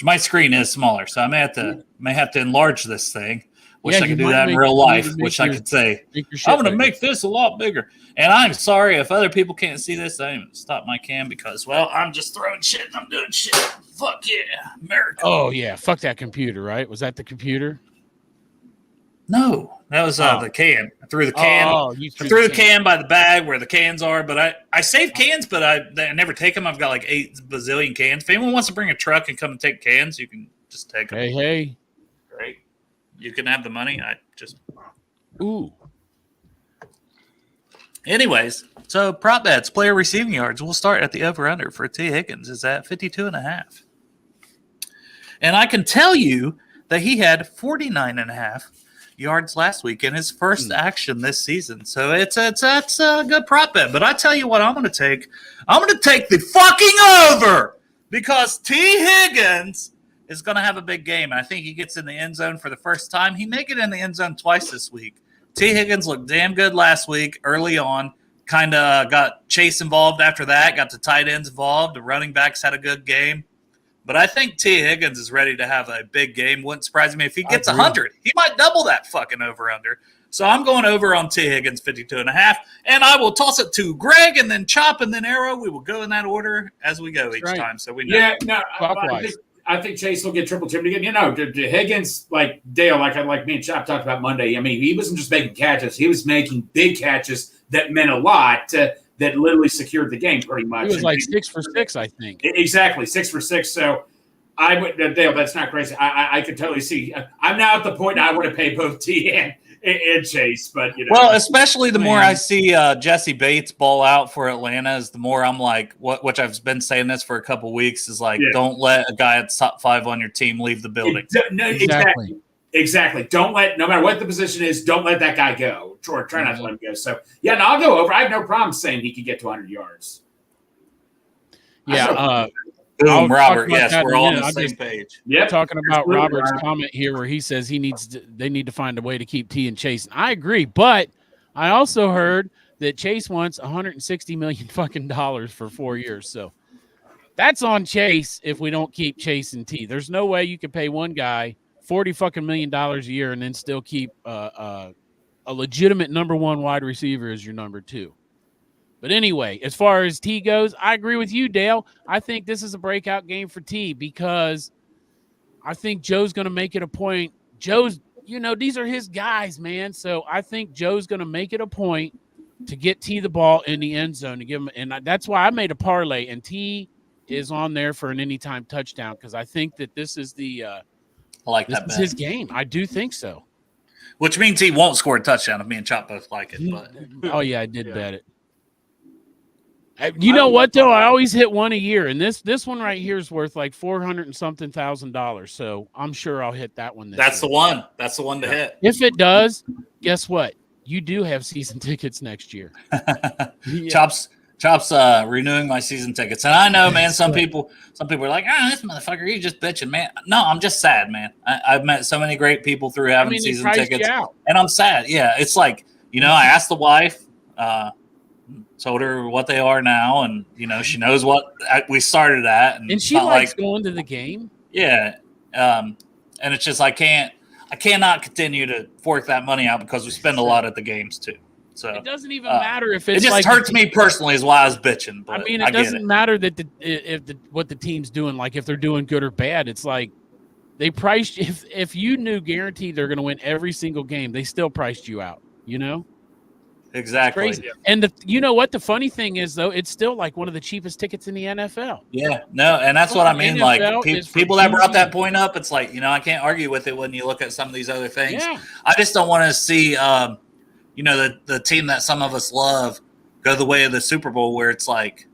My screen is smaller, so I may have to enlarge this thing. Wish I could do that in real life. Wish I could say, I'm going to make this a lot bigger. And I'm sorry if other people can't see this. I didn't even stop my cam because, well, I'm just throwing shit and I'm doing shit. Fuck yeah, America. Oh, yeah. Fuck that computer, right? Was that the computer? No, that was the can. I threw the can. You threw the can by the bag where the cans are, but I save cans, but I never take them. I've got like 8 bazillion cans. If anyone wants to bring a truck and come and take cans, you can just take them. Hey. Great. You can have the money. Ooh. Anyways, so prop bets, player receiving yards. We'll start at the over-under for T. Higgins is at 52.5. And I can tell you that he had 49.5 yards last week in his first action this season. So it's a good prop bet. But I tell you what I'm going to take. I'm going to take the fucking over because T. Higgins is going to have a big game. And I think he gets in the end zone for the first time. He may get in the end zone twice this week. T. Higgins looked damn good last week early on. Kind of got Chase involved after that, got the tight ends involved. The running backs had a good game. But I think T. Higgins is ready to have a big game. Wouldn't surprise me if he gets 100. He might double that fucking over-under. So I'm going over on T. Higgins, 52.5. And I will toss it to Greg and then Chop and then Arrow. We will go in that order as we go each time. So we know. Yeah, no, I think Chase will get triple teamed again. Higgins, like Dale, like me and Chop talked about Monday. I mean, he wasn't just making catches; he was making big catches that meant a lot. That literally secured the game pretty much. He was like 6 for 6, I think. Exactly, 6 for 6. So I would, Dale. That's not crazy. I could totally see. I'm now at the point I want to pay both T and Chase, but Well, especially the more I see Jesse Bates ball out for Atlanta, is the more I'm like, which I've been saying this for a couple of weeks, is like, don't let a guy at top 5 on your team leave the building. Exactly. Don't let, no matter what the position is, don't let that guy go. Or try not to let him go. So I'll go over. I have no problem saying he could get to 100 yards. Yeah. Boom, Robert. Yes, we're all on the same page. Yeah, talking about Robert's comment here, where he says they need to find a way to keep T and Chase. And I agree, but I also heard that Chase wants $160 million fucking dollars for 4 years. So that's on Chase if we don't keep Chase and T. There's no way you can pay one guy $40 fucking million a year and then still keep a legitimate number 1 wide receiver as your number 2. But anyway, as far as T goes, I agree with you, Dale. I think this is a breakout game for T because I think Joe's going to make it a point. Joe's, these are his guys, man. So I think Joe's going to make it a point to get T the ball in the end zone to give him. And that's why I made a parlay, and T is on there for an anytime touchdown because I think that this is I like that. This is his game. I do think so. Which means he won't score a touchdown if me and Chop both like it. But oh yeah, I did bet it. You know what though? I always hit one a year, and this one right here is worth like $400 and something thousand. So I'm sure I'll hit that one. That's the one. That's the one to hit. If it does, guess what? You do have season tickets next year. Chop's renewing my season tickets, and I know, man. Some people are like, this motherfucker, he's just bitching, man. No, I'm just sad, man. I've met so many great people through having season tickets, and I'm sad. Yeah, it's like I asked the wife. Told her what they are now, and she knows what we started at, and she likes going to the game. Yeah, and it's just I cannot continue to fork that money out because we spend a lot at the games too. So it doesn't even matter if it's. It just hurts me personally, is why I was bitching. But I mean, it doesn't matter that what the team's doing. Like if they're doing good or bad, it's like They priced if you knew guaranteed they're going to win every single game, they still priced you out. You know, Exactly. crazy. And you know what? The funny thing is, though, it's still like one of the cheapest tickets in the NFL. Yeah, no, and that's what I mean. Like NFL is for people that brought that QBs. point up, it's like, I can't argue with it when you look at some of these other things. Yeah. I just don't want to see, the team that some of us love go the way of the Super Bowl, where it's like,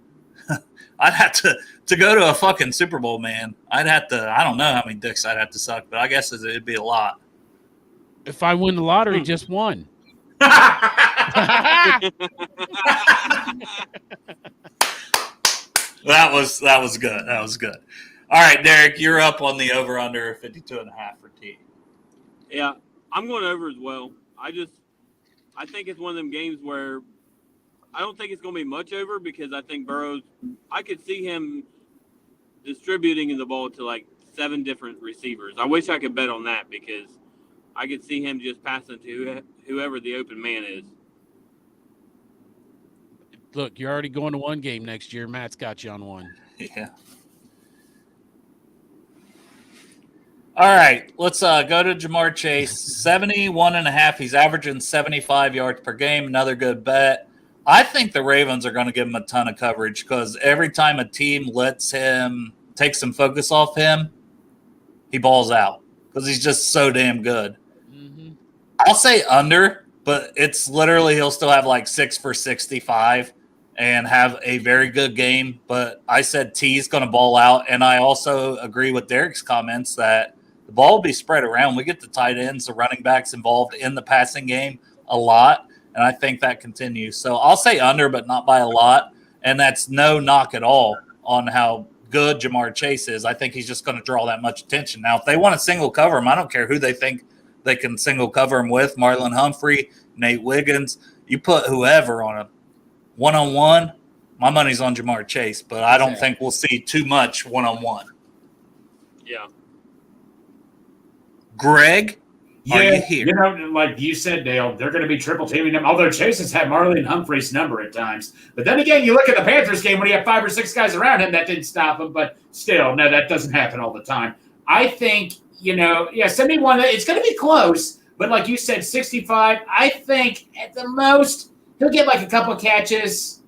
I'd have to go to a fucking Super Bowl, man. I'd have to. I don't know how many dicks I'd have to suck, but I guess it'd be a lot. If I win the lottery, just one. That was good. That was good. All right, Derek, you're up on the over/under 52.5 for T. Yeah, I'm going over as well. I think it's one of them games where I don't think it's going to be much over, because I think Burrow's, I could see him distributing the ball to like 7 different receivers. I wish I could bet on that, because I could see him just passing to whoever the open man is. Look, you're already going to one game next year. Matt's got you on one. Yeah. All right, let's go to Jamar Chase. 71.5. He's averaging 75 yards per game. Another good bet. I think the Ravens are going to give him a ton of coverage, because every time a team lets him take some focus off him, he balls out, because he's just so damn good. Mm-hmm. I'll say under, but it's literally he'll still have like 6 for 65 and have a very good game. But I said T's going to ball out, and I also agree with Derek's comments that the ball will be spread around. We get the tight ends, the running backs involved in the passing game a lot, and I think that continues. So I'll say under, but not by a lot, and that's no knock at all on how good Jamar Chase is. I think he's just going to draw that much attention. Now, if they want to single cover him, I don't care who they think they can single cover him with, Marlon Humphrey, Nate Wiggins. You put whoever on a one-on-one, my money's on Jamar Chase, but I don't think we'll see too much one-on-one. Yeah. Greg, are you here? Like you said, Dale, they're going to be triple teaming him, although Chase has had Marlon Humphrey's number at times. But then again, you look at the Panthers game when he had 5 or 6 guys around him, that didn't stop him. But still, no, that doesn't happen all the time. I think, 71, it's going to be close. But like you said, 65, I think at the most, he'll get like a couple of catches.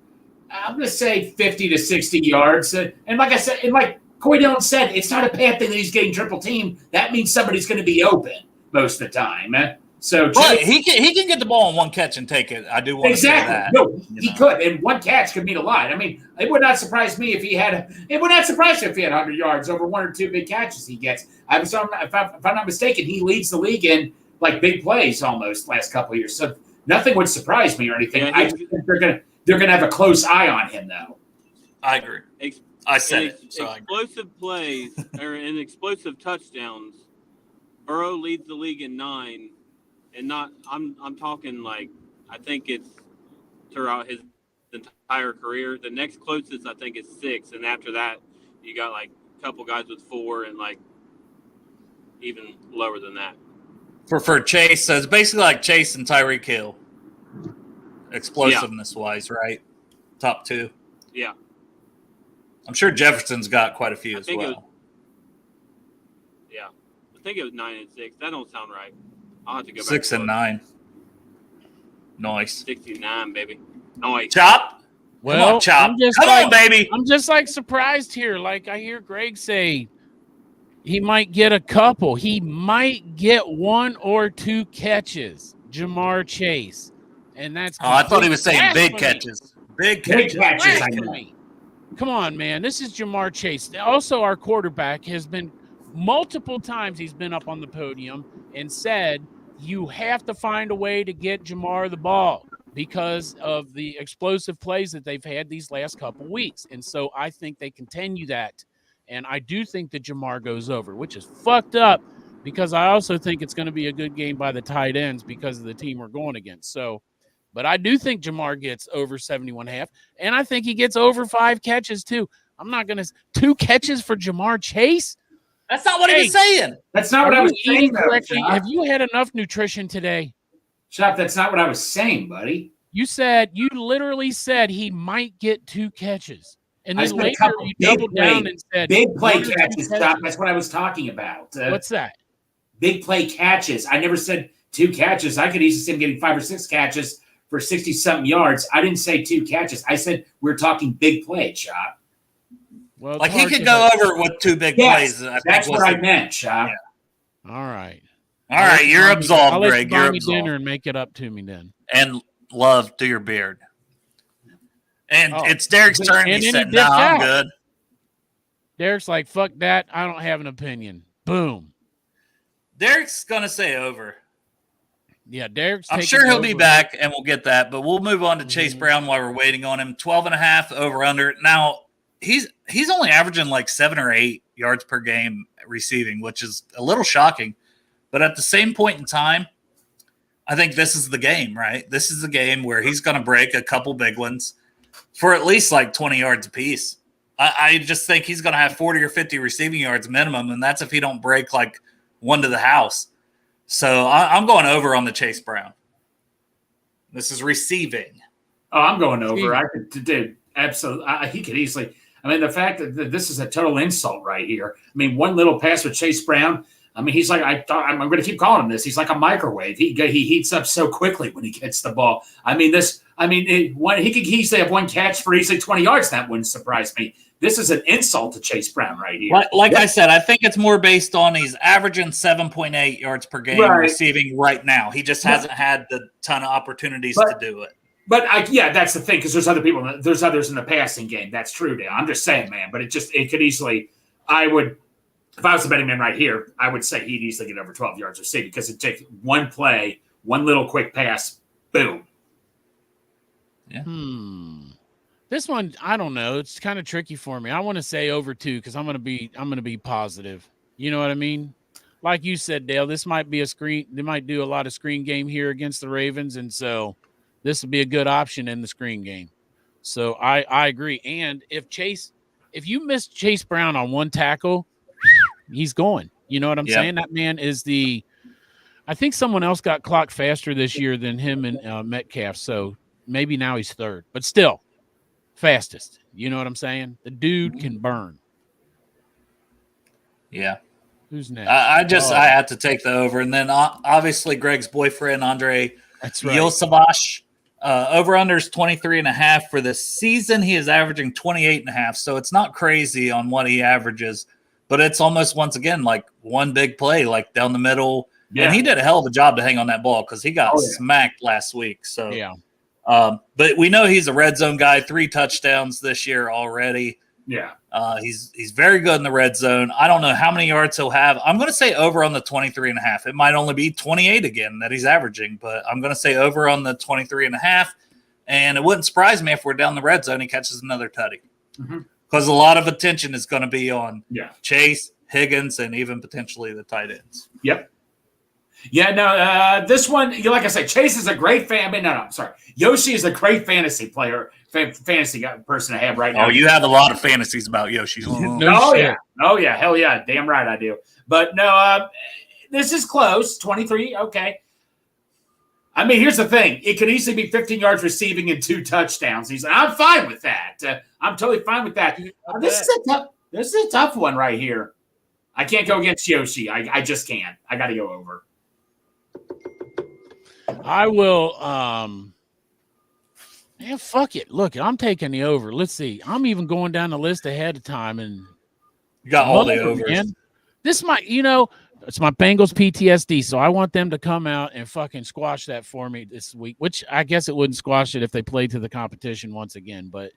I'm going to say 50 to 60 yards. And like I said, and like Corey Dillon said, it's not a bad thing that he's getting triple team. That means somebody's going to be open most of the time. So but he can get the ball in one catch and take it. I do want to say that. No, he could. And one catch could mean a lot. I mean, it would not surprise me if he had 100 yards over 1 or 2 big catches he gets. If I'm not mistaken, he leads the league in like big plays almost last couple of years. So nothing would surprise me or anything. Yeah, I think they're gonna have a close eye on him though. I agree. I said it. So explosive plays or in explosive touchdowns, Burrow leads the league in 9, and not. I'm talking like I think it's throughout his entire career. The next closest I think is 6, and after that you got like a couple guys with 4 and like even lower than that. For Chase, so it's basically like Chase and Tyreek Hill, explosiveness wise, right? Top 2. Yeah. I'm sure Jefferson's got quite a few as well. I think it was 9 and 6. That don't sound right. I'll have to go back. 6 and 9. Nice. 69, baby. Nice. Chop. Well, come on, Chop. Come on, baby. I'm just like surprised here. Like I hear Greg say he might get a couple. He might get 1 or 2 catches, Jamar Chase. And that's I thought he was saying big catches. Big catches. Come on, man. This is Jamar Chase. Also, our quarterback has been multiple times he's been up on the podium and said you have to find a way to get Jamar the ball because of the explosive plays that they've had these last couple weeks. And so I think they continue that. And I do think that Jamar goes over, which is fucked up because I also think it's going to be a good game by the tight ends because of the team we're going against. So, but I do think Jamar gets over 71.5, and I think he gets over 5 catches too. I'm not going to – 2 catches for Jamar Chase? That's not what he was saying. That's not what I was saying. Correctly. Have you had enough nutrition today? Chop, that's not what I was saying, buddy. You literally said he might get 2 catches. And I then said a later couple you big doubled play, down and said big play 1 or 2 catches. Stop. That's what I was talking about. What's that? Big play catches. I never said 2 catches. I could easily see him getting 5 or 6 catches for 60-something yards. I didn't say 2 catches. I said we're talking big play, Chop. Well, Like he could go over with 2 big plays. That's what I meant, Chop. Yeah. All right. All right, you're absolved, I'll let Greg. you buy You're me absolved. dinner and make it up to me then. And love to your beard. And Oh. it's Derek's turn. And He then he said, dipped "No, I'm out. good." Derek's like, fuck that. I don't have an opinion. Boom. Derek's gonna say over. Yeah, Derek's I'm taking sure he'll over. be back, and we'll get that. But we'll move on to Chase Brown while we're waiting on him. 12.5 over under. Now he's only averaging like 7 or 8 yards per game receiving, which is a little shocking. But at the same point in time, I think this is the game, right? This is the game where he's going to break a couple big ones for at least like 20 yards apiece. I just think he's going to have 40 or 50 receiving yards minimum, and that's if he don't break like one to the house. So I'm going over on the Chase Brown. This is receiving. Oh, I'm going over. I could do absolutely. He could easily. I mean, the fact that this is a total insult right here. I mean, one little pass with Chase Brown. I mean, he's like, I'm going to keep calling him this. He's like a microwave. He heats up so quickly when he gets the ball. I mean, he could easily have 1 catch for easily 20 yards. That wouldn't surprise me. This is an insult to Chase Brown right here. Like I said, I think it's more based on he's averaging 7.8 yards per game receiving right now. He just hasn't had the ton of opportunities to do it. But that's the thing, because there's others in the passing game. That's true, Dale. I'm just saying, man. But it could easily. If I was a betting man right here, I would say he'd easily get over 12 yards receiving because it takes one play, one little quick pass, boom. Yeah. This one, I don't know. It's kind of tricky for me. I want to say over 2 because I'm gonna be positive. You know what I mean? Like you said, Dale, this might be a screen. They might do a lot of screen game here against the Ravens, and so this would be a good option in the screen game. So I agree. And if you miss Chase Brown on 1 tackle, he's going. You know what I'm saying? That man is I think someone else got clocked faster this year than him and Metcalf. So maybe now he's 3rd, but still fastest. You know what I'm saying? The dude can burn. Yeah. Who's next? I had to take the over. And then obviously Greg's boyfriend, Andre Yosavash, over under is 23.5 for this season. He is averaging 28.5. So it's not crazy on what he averages. But it's almost, once again, like one big play, like down the middle. Yeah. And he did a hell of a job to hang on that ball because he got smacked last week. So, but we know he's a red zone guy, 3 touchdowns this year already. Yeah. He's very good in the red zone. I don't know how many yards he'll have. I'm going to say over on the 23.5. It might only be 28 again that he's averaging, but I'm going to say over on the 23.5. And it wouldn't surprise me if we're down the red zone, he catches another tutty. Mm-hmm. Because a lot of attention is going to be on Chase, Higgins, and even potentially the tight ends. Yep. Yeah, no, this one, like I said, Chase is a great fan. I mean, I'm sorry. Yoshi is a great fantasy player, fantasy person to have right now. Oh, you have a lot of fantasies about Yoshi. Yeah. Oh, yeah. Hell yeah. Damn right I do. But no, this is close. 23. Okay. I mean, here's the thing. It could easily be 15 yards receiving and 2 touchdowns. I'm fine with that. I'm totally fine with that. This is a tough one right here. I can't go against Yoshi. I just can't. I got to go over. I will. Man, fuck it. Look, I'm taking the over. Let's see. I'm even going down the list ahead of time, and you got all the overs. Man. This might, it's my Bengals PTSD, so I want them to come out and fucking squash that for me this week, which I guess it wouldn't squash it if they played to the competition once again. But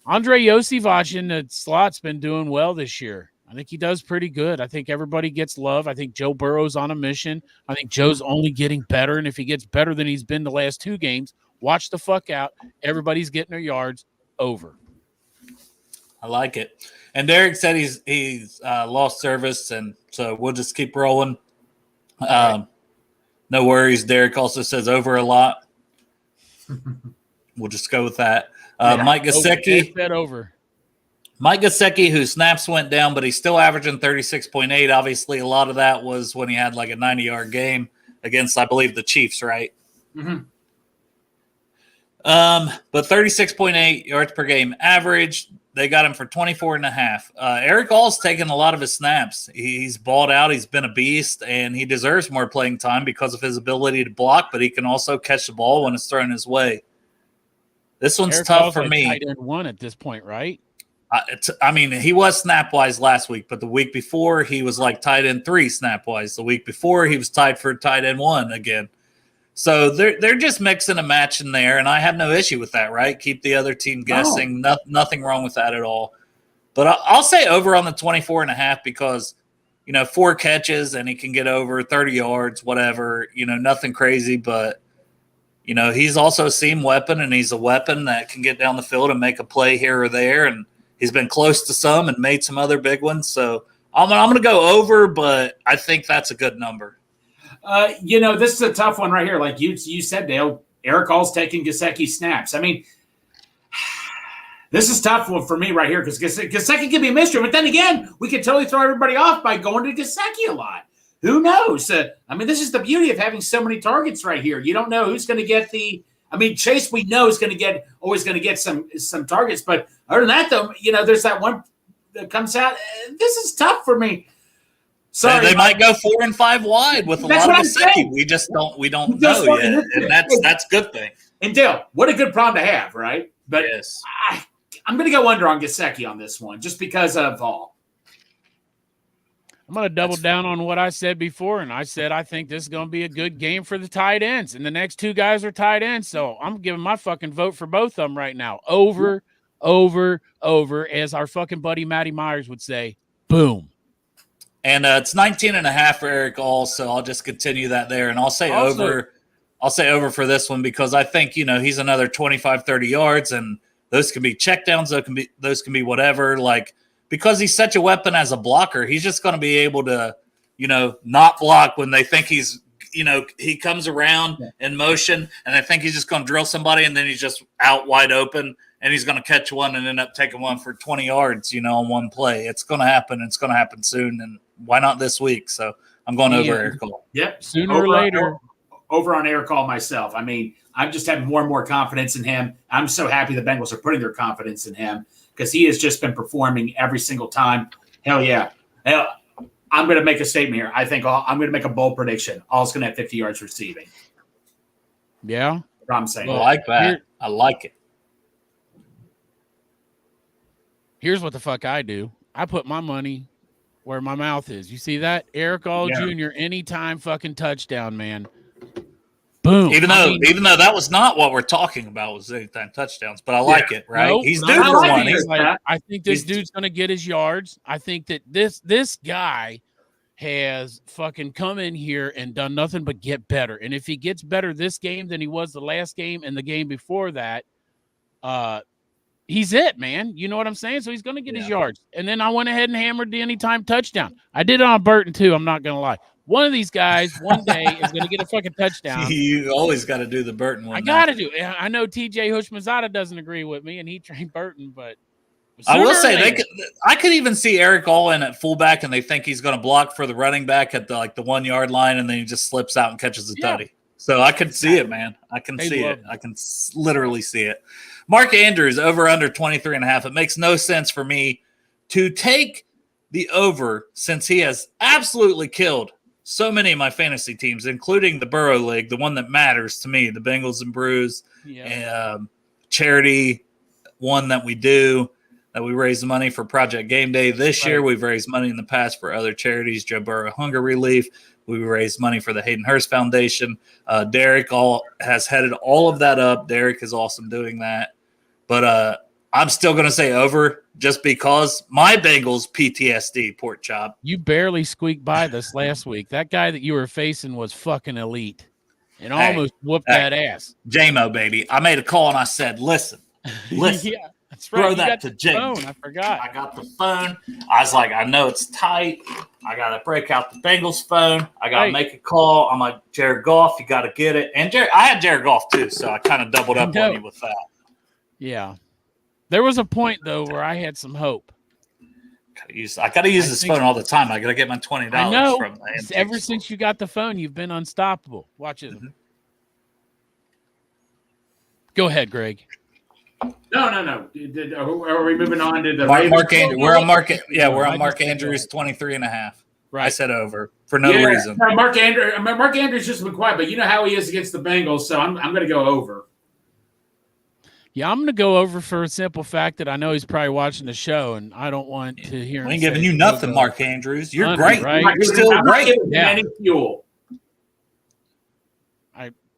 Andre Yosivach in the slot's been doing well this year. I think he does pretty good. I think everybody gets love. I think Joe Burrow's on a mission. I think Joe's only getting better, and if he gets better than he's been the last 2 games, watch the fuck out. Everybody's getting their yards over. I like it. And Derek said he's lost service, and so we'll just keep rolling. No worries. Derek also says over a lot. We'll just go with that. Mike Gesicki. Over. Mike Gesicki, whose snaps went down, but he's still averaging 36.8. Obviously, a lot of that was when he had like a 90-yard game against, I believe, the Chiefs, right? Mm-hmm. But 36.8 yards per game average. They got him for 24.5. Eric All's taken a lot of his snaps. He's balled out. He's been a beast, and he deserves more playing time because of his ability to block, but he can also catch the ball when it's thrown his way. This one's Eric tough All's for like me. tight end 1 at this point, right? I mean, he was snap-wise last week, but the week before, he was like tight end 3 snap-wise. The week before, he was tied for tight end 1 again. So they're just mixing and matching there, and I have no issue with that, right? Keep the other team guessing. No, nothing wrong with that at all. But I'll say over on the 24.5 because, 4 catches and he can get over 30 yards, whatever. Nothing crazy, but, he's also a seam weapon, and he's a weapon that can get down the field and make a play here or there, and he's been close to some and made some other big ones. So I'm going to go over, but I think that's a good number. This is a tough one right here. Like you said, Dale, Eric All's taking Gesicki snaps. I mean, this is a tough one for me right here because Gesicki can be a mystery. But then again, we could totally throw everybody off by going to Gesicki a lot. Who knows? This is the beauty of having so many targets right here. You don't know who's going to get Chase we know is always going to get some targets. But other than that, though, there's that one that comes out. This is tough for me. Sorry, they might go 4 and 5 wide with a lot of Gesicki. We don't know yet, and that's a good thing. And Dale, what a good problem to have, right? But yes. I'm going to go under on Gesicki on this one, just because of all. I'm going to double down on what I said before, and I said I think this is going to be a good game for the tight ends, and the next 2 guys are tight ends, so I'm giving my fucking vote for both of them right now. Over, as our fucking buddy Matty Myers would say. Boom. And it's 19.5 for Eric All, so I'll just continue that there. And I'll say over. I'll say over for this one because I think, he's another 25, 30 yards, and those can be checkdowns. Those can be whatever. Like, because he's such a weapon as a blocker, he's just going to be able to, not block when they think he's, he comes around in motion and they think he's just going to drill somebody, and then he's just out wide open. And he's going to catch one and end up taking one for 20 yards, on one play. It's going to happen. It's going to happen soon. And why not this week? So I'm going over Eric All. Yep. Sooner or later. Over on Eric All myself. I mean, I'm just having more and more confidence in him. I'm so happy the Bengals are putting their confidence in him because he has just been performing every single time. Hell yeah. Hell, I'm going to make a statement here. I think I'm going to make a bold prediction. All's going to have 50 yards receiving. Yeah. That's what I'm saying. I like that. I like it. Here's what the fuck I do. I put my money where my mouth is. You see that? Eric All Jr. anytime fucking touchdown, man. Boom. Even though that was not what we're talking about was anytime touchdowns, but I like it, right? Nope, he's due for one. I think this dude's going to get his yards. I think that this guy has fucking come in here and done nothing but get better. And if he gets better this game than he was the last game and the game before that, he's it, man. You know what I'm saying? So he's going to get his yards. And then I went ahead and hammered the anytime touchdown. I did it on Burton, too. I'm not going to lie. One of these guys one day is going to get a fucking touchdown. You always got to do the Burton one. I got to do it. I know TJ Hushmanzada doesn't agree with me, and he trained Burton, but I will say I could even see Eric All in at fullback, and they think he's going to block for the running back at the 1 yard line, and then he just slips out and catches a tutty. So I can see it, man. I can see it. I can literally see it. Mark Andrews, over under 23.5. It makes no sense for me to take the over since he has absolutely killed so many of my fantasy teams, including the Burrow League, the one that matters to me, the Bengals and Brews, charity one that we do, that we raise money for Project Game Day. This year, we've raised money in the past for other charities, Joe Burrow Hunger Relief. We raised money for the Hayden Hurst Foundation. Derek has headed all of that up. Derek is awesome doing that. But I'm still going to say over just because my Bengals PTSD, pork chop. You barely squeaked by this last week. That guy that you were facing was fucking elite and almost whooped that ass. J-Mo, baby. I made a call and I said, listen. Yeah, that's right. Throw that to J-Mo. I forgot. I got the phone. I was like, I know it's tight. I got to break out the Bengals phone. I got to make a call. I'm like, Jared Goff, you got to get it. And I had Jared Goff too, so I kind of doubled up on you with that. Yeah. There was a point, though, where I had some hope. I got to use this phone all the time. I got to get my $20 I know. from Ever since you got the phone, you've been unstoppable. Watch it. Mm-hmm. Go ahead, Greg. No. Are we moving on to the Mark Ravens? Andrews. We're on Mark. Yeah, we're I on Mark just said Andrews 23.5. Right. I said over for no reason. No, Mark Andrews just been quiet, but you know how he is against the Bengals, so I'm going to go over. Yeah, I'm going to go over for a simple fact that I know he's probably watching the show, and I don't want to hear him. We ain't giving you nothing, Mark Andrews. You're Under, great. right? You're still great. Yeah. Any fuel.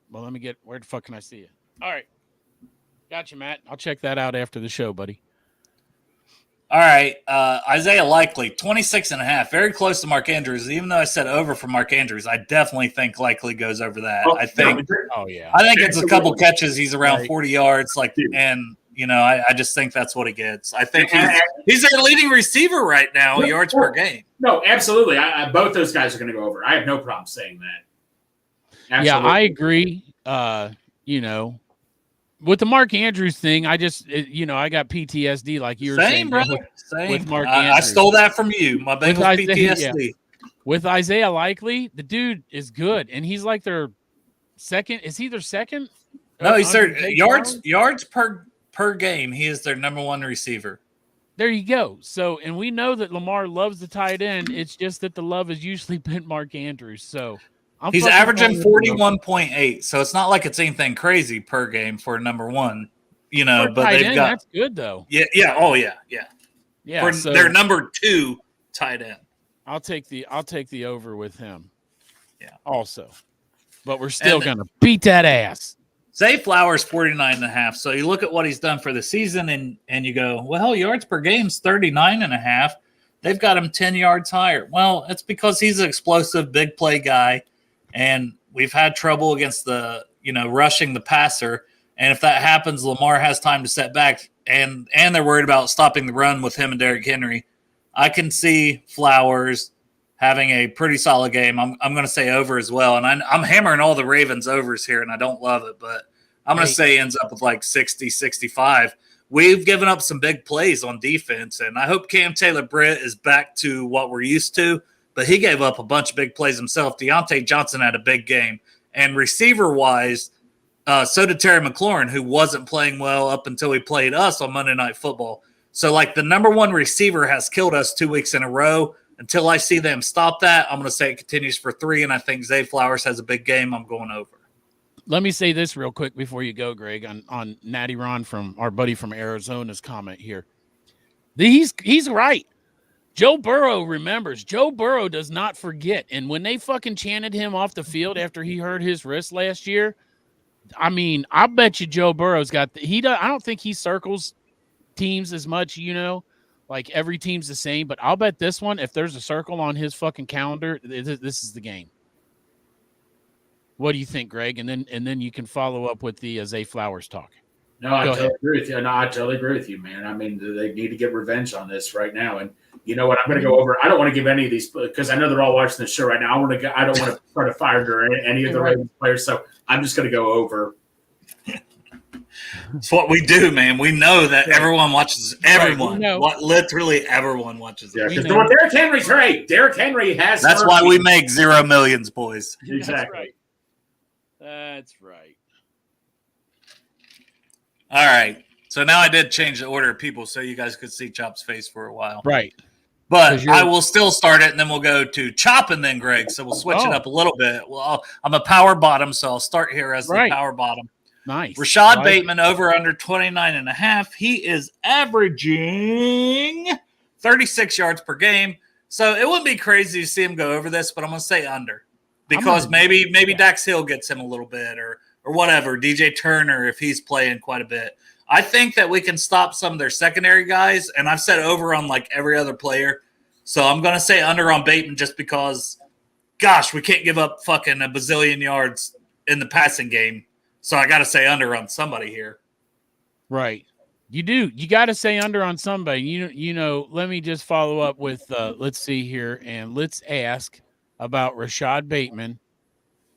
Well, let me get, where the fuck can I see it? All right. Gotcha, Matt. I'll check that out after the show, buddy. All right. Isaiah Likely, 26.5. Very close to Mark Andrews. Even though I said over for Mark Andrews, I definitely think Likely goes over that. I think it's a couple catches. He's around 40 yards. And I just think that's what he gets. I think he's their leading receiver right now, yards per game. No, absolutely. Both those guys are going to go over. I have no problem saying that. Absolutely. Yeah, I agree. With the Mark Andrews thing, I got PTSD like you were saying. Brother. Same. With Mark Andrews. I stole that from you. My Bengals PTSD. Yeah. With Isaiah Likely, the dude is good, and he's like their second. Is he their second? No, he's their yards per game. He is their number one receiver. There you go. So, and we know that Lamar loves the tight end. It's just that the love has usually been Mark Andrews. So. He's averaging 41.8, so it's not like it's anything crazy per game for number one, but they've got that's good though. Yeah, for their number two tight end. I'll take the over with him. Yeah. Also, but we're still gonna beat that ass. Zay Flowers 49.5. So you look at what he's done for the season, and you go, well, yards per game's 39.5. They've got him 10 yards higher. Well, it's because he's an explosive big play guy. And we've had trouble against the, rushing the passer. And if that happens, Lamar has time to set back. And they're worried about stopping the run with him and Derrick Henry. I can see Flowers having a pretty solid game. I'm going to say over as well. And I'm hammering all the Ravens overs here, and I don't love it. But I'm going to say he ends up with like 60, 65. We've given up some big plays on defense. And I hope Cam Taylor-Britt is back to what we're used to. But he gave up a bunch of big plays himself. Deontay Johnson had a big game. And receiver-wise, so did Terry McLaurin, who wasn't playing well up until he played us on Monday Night Football. So, the number one receiver has killed us 2 weeks in a row. Until I see them stop that, I'm going to say it continues for 3, and I think Zay Flowers has a big game. I'm going over. Let me say this real quick before you go, Greg, on Natty Ron from our buddy from Arizona's comment here. He's right. Joe Burrow remembers. Joe Burrow does not forget. And when they fucking chanted him off the field after he hurt his wrist last year, I mean, I bet you Joe Burrow's got I don't think he circles teams as much, like every team's the same, but I'll bet this one, if there's a circle on his fucking calendar, this is the game. What do you think, Greg? And then you can follow up with the Zay Flowers talk. No, I totally agree with you. No, I totally agree with you, man. I mean, they need to get revenge on this right now. And you know what? I'm going to go over. I don't want to give any of these because I know they're all watching the show right now. I don't want to start a fire or any of the Ravens players. So I'm just going to go over. It's what we do, man. We know that everyone watches everyone. Right, literally everyone watches. Yeah, because Derrick Henry's right. Derrick Henry has. That's why we make 0 millions, boys. Exactly. That's right. All right. So now I did change the order of people so you guys could see Chop's face for a while. Right. But I will still start it, and then we'll go to Chop and then Greg. So we'll switch it up a little bit. Well, I'm a power bottom, so I'll start here as the power bottom. Nice. Rashad Bateman over under 29.5. He is averaging 36 yards per game. So it wouldn't be crazy to see him go over this, but I'm going to say under. Because maybe Dax Hill gets him a little bit or whatever. DJ Turner, if he's playing quite a bit. I think that we can stop some of their secondary guys, and I've said over on like every other player. So I'm going to say under on Bateman just because, gosh, we can't give up fucking a bazillion yards in the passing game. So I got to say under on somebody here. Right. You do. You got to say under on somebody. You know, let me just follow up with, let's see here, and let's ask about Rashad Bateman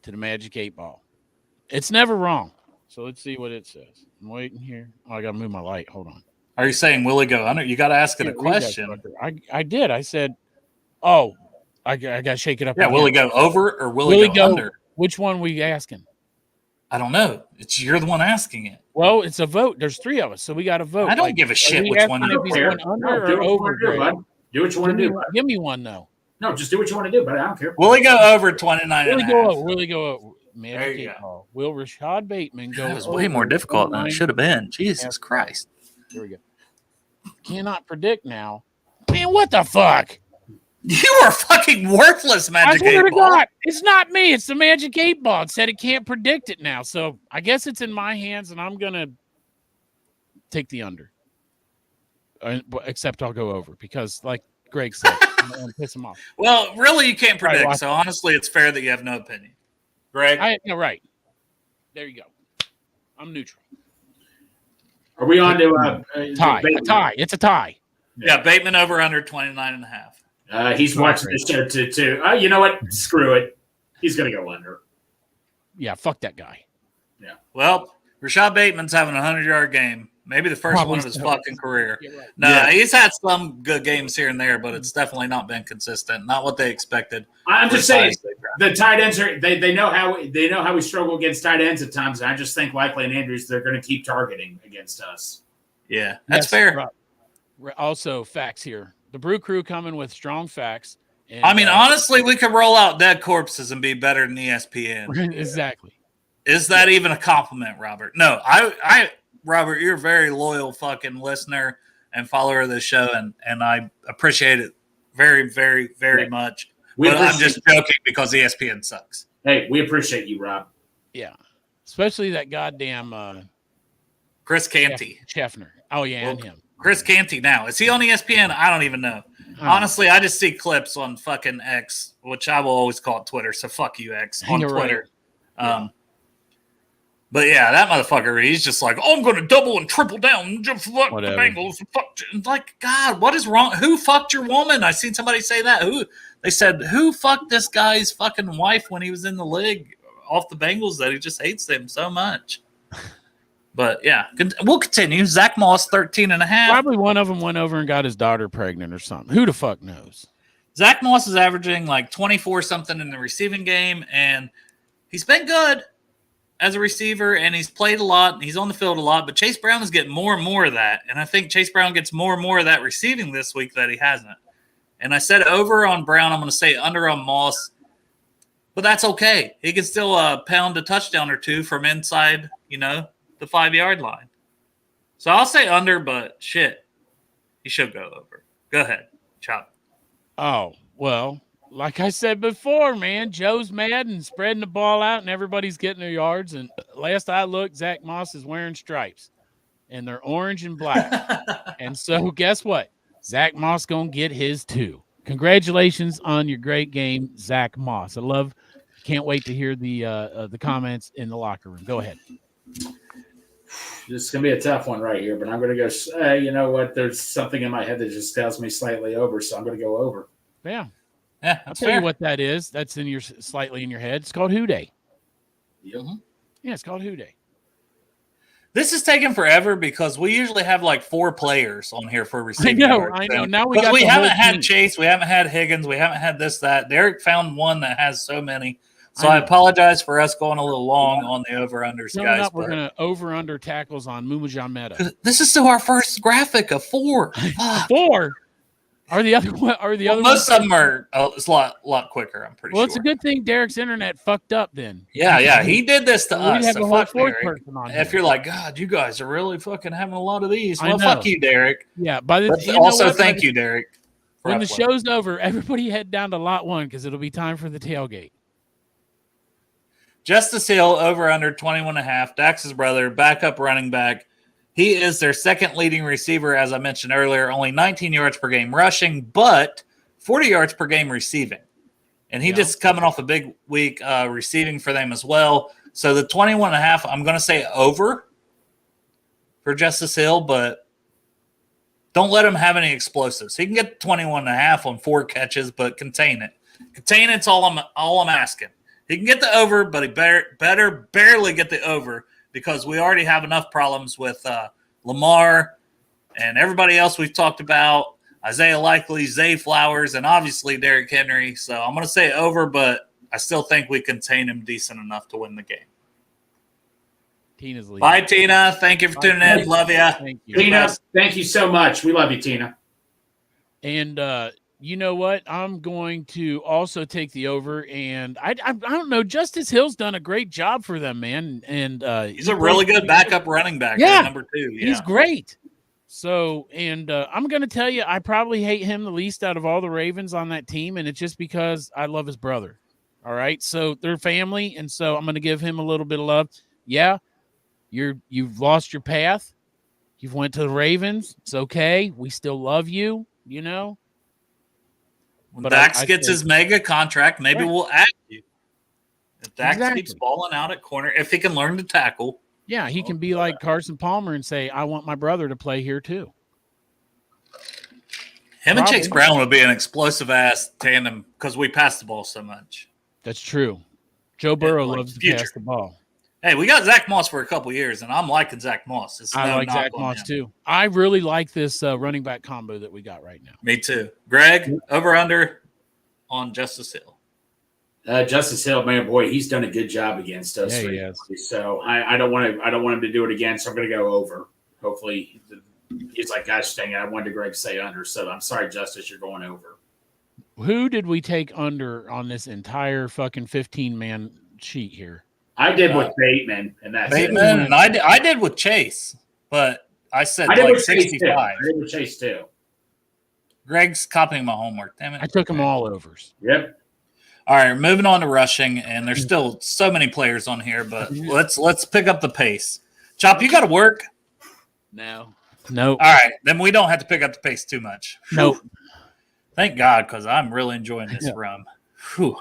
to the Magic 8 Ball. It's never wrong. So let's see what it says. I'm waiting here. Oh, I got to move my light. Hold on. Are you saying will he go under? You got to ask it a question. I did. I said, oh, I got to shake it up. Yeah, again. will he go over or will he go under? Which one were you asking? I don't know. You're the one asking it. Well, it's a vote. There's 3 of us, so we got to vote. I don't give a shit which one. If he's going under do or what you over, want to do, Greg? bud. Do what you want to do, bud. Give me one, though. No, just do what you want to do, but I don't care. Will he go over 29 and a half? Really go over. Man, There you go. Will Rashad Bateman go? That was way more difficult than it should have been. Jesus Christ. Here we go. Cannot predict now. Man, what the fuck? You are fucking worthless, Magic I swear 8 to Ball. God, it's not me. It's the Magic 8 Ball. It said it can't predict it now. So I guess it's in my hands, and I'm going to take the under. Except I'll go over because, like Greg said, I'm going to piss him off. Well, really, you can't predict. Right, so honestly, it's fair that you have no opinion. Greg? Right. There you go. I'm neutral. Are we on to Tie. A tie. It's a tie. Yeah, Bateman over under 29 and a half. He's watching the show too. You know what? Screw it. He's going to go under. Yeah, fuck that guy. Yeah. Well, Rashad Bateman's having a 100-yard game. Maybe the first Probably one of his so. fucking career. Right. No, Yeah. he's had some good games here and there, but it's definitely not been consistent. Not what they expected. I'm just saying Size they drafted. the tight ends are they know how we struggle against tight ends at times, and I just think Likely and Andrews they're going to keep targeting against us. Yeah, that's Yes, fair. right. Also, facts here. The Brew Crew coming with strong facts. And, I mean, honestly, we could roll out dead corpses and be better than ESPN. exactly. Is that even a compliment, Robert? No, Robert, you're a very loyal fucking listener and follower of the show, and I appreciate it very, very, very much. But I'm just joking because ESPN sucks. Hey, we appreciate you, Rob. Yeah. Especially that goddamn Chris Canty. Scheffner. Oh, yeah, and him. Chris Canty now. Is he on ESPN? I don't even know. Honestly, I just see clips on fucking X, which I will always call Twitter. So fuck you, X, on You're Twitter. right. But yeah, that motherfucker, he's just like, oh, I'm going to double and triple down. Just fuck Whatever. the Bengals. Fuck. Like, God, what is wrong? Who fucked your woman? I seen somebody say that. They said, who fucked this guy's fucking wife when he was in the league off the Bengals that he just hates them so much? But yeah, we'll continue. Zach Moss, 13 and a half. Probably one of them went over and got his daughter pregnant or something. Who the fuck knows? Zach Moss is averaging like 24 something in the receiving game, and he's been good as a receiver, and he's played a lot, and he's on the field a lot, but Chase Brown is getting more and more of that, and I think Chase Brown gets more and more of that receiving this week that he hasn't. And I said over on Brown, I'm going to say under on Moss, but that's okay. He can still pound a touchdown or two from inside, the 5-yard line. So I'll say under, but shit, he should go over. Go ahead, Chop. Oh, well, like I said before, man, Joe's mad and spreading the ball out, and everybody's getting their yards. And last I looked, Zach Moss is wearing stripes, and they're orange and black. And so guess what? Zach Moss going to get his too. Congratulations on your great game, Zach Moss. Can't wait to hear the comments in the locker room. Go ahead. This is going to be a tough one right here, but I'm going to go, you know what? There's something in my head that just tells me slightly over, so I'm going to go over. Yeah. Yeah, I'll tell you what that is. That's slightly in your head. It's called Who Day. Yep. Yeah, it's called Who Day. This is taking forever because we usually have like 4 players on here for receiving. I know. Now we got we the haven't whole had team. Chase, we haven't had Higgins, we haven't had this, that. Derek found one that has so many. So I apologize for us going a little long on the over-unders, Coming guys. up, we're going to over-under tackles on Mumajan Meta. This is still our first graphic of 4. 4? Are the other one? Most of them are. Oh, it's a lot quicker. I'm pretty sure. Well, it's a good thing Derek's internet fucked up then. Yeah. He did this to us. We'd have So a whole fuck fourth Derek. person on If here. you're like, God, you guys are really fucking having a lot of these. I Well, know. fuck you, Derek. Yeah, But thank you, Derek. for When the uploading. show's over, everybody head down to lot 1 because it'll be time for the tailgate. Justice Hill over under 21.5. Dax's brother, backup running back. He is their second leading receiver, as I mentioned earlier, only 19 yards per game rushing, but 40 yards per game receiving. And he just coming off a big week receiving for them as well. So the 21.5, I'm going to say over for Justice Hill, but don't let him have any explosives. He can get 21.5 on 4 catches, but contain it. Contain it's all I'm asking. He can get the over, but he better barely get the over because we already have enough problems with Lamar and everybody else we've talked about, Isaiah Likely, Zay Flowers, and obviously Derrick Henry. So I'm going to say over, but I still think we contain him decent enough to win the game. Tina's leaving. Bye, Tina. Thank you for tuning in. Love ya. Thank you. Tina, thank you so much. We love you, Tina. And you know what? I'm going to also take the over. And I don't know. Justice Hill's done a great job for them, man. And he's a really good backup running back. Yeah, number 2. Yeah. He's great. So, and I'm going to tell you, I probably hate him the least out of all the Ravens on that team, and it's just because I love his brother. All right, so they're family, and so I'm going to give him a little bit of love. Yeah, you've lost your path. You've went to the Ravens. It's okay. We still love you. You know. When Dax gets his mega contract, maybe we'll add you. If Dax keeps balling out at corner, if he can learn to tackle. Yeah, he can be like Carson Palmer and say, I want my brother to play here too. Him and Chase Brown would be an explosive-ass tandem because we pass the ball so much. That's true. Joe Burrow loves to pass the ball. Hey, we got Zach Moss for a couple years, and I'm liking Zach Moss. I like Zach Moss too. I really like this running back combo that we got right now. Me too. Greg, over-under on Justice Hill. Justice Hill, man, boy, he's done a good job against us. Yeah, he has. So I don't want him to do it again. So I'm going to go over. Hopefully, he's like, gosh dang it, I wanted Greg to say under. So I'm sorry, Justice, you're going over. Who did we take under on this entire fucking 15-man sheet here? I did with Bateman, and that's Bateman, and I did with Chase, but I said like 65. I did with Chase too. Greg's copying my homework. Damn it! I took them all overs. Yep. All right, moving on to rushing, and there's still so many players on here, but let's pick up the pace. Chop, you got to work. No. All right, then we don't have to pick up the pace too much. Nope. Thank God, because I'm really enjoying this run. Whew.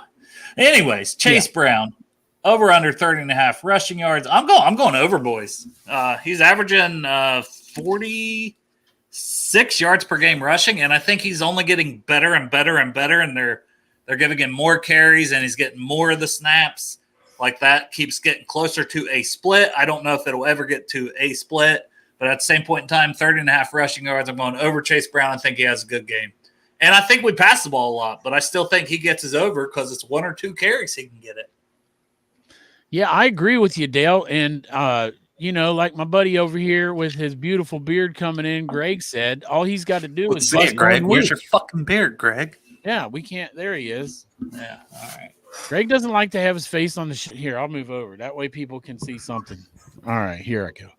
Anyways, Chase Brown, over under 30.5 rushing yards. I'm going over, boys. He's averaging 46 yards per game rushing, and I think he's only getting better and better and better, and they're giving him more carries, and he's getting more of the snaps. Like that keeps getting closer to a split. I don't know if it'll ever get to a split, but at the same point in time, 30.5 rushing yards. I'm going over Chase Brown. I think he has a good game. And I think we pass the ball a lot, but I still think he gets his over because it's 1 or 2 carries he can get it. Yeah, I agree with you, Dale. And, like my buddy over here with his beautiful beard coming in, Greg said, all he's got to do is bust Greg. one Where's loose. your fucking beard, Greg? Yeah, we can't. There he is. Yeah, all right. Greg doesn't like to have his face on the here. I'll move over. That way people can see something. All right, here I go.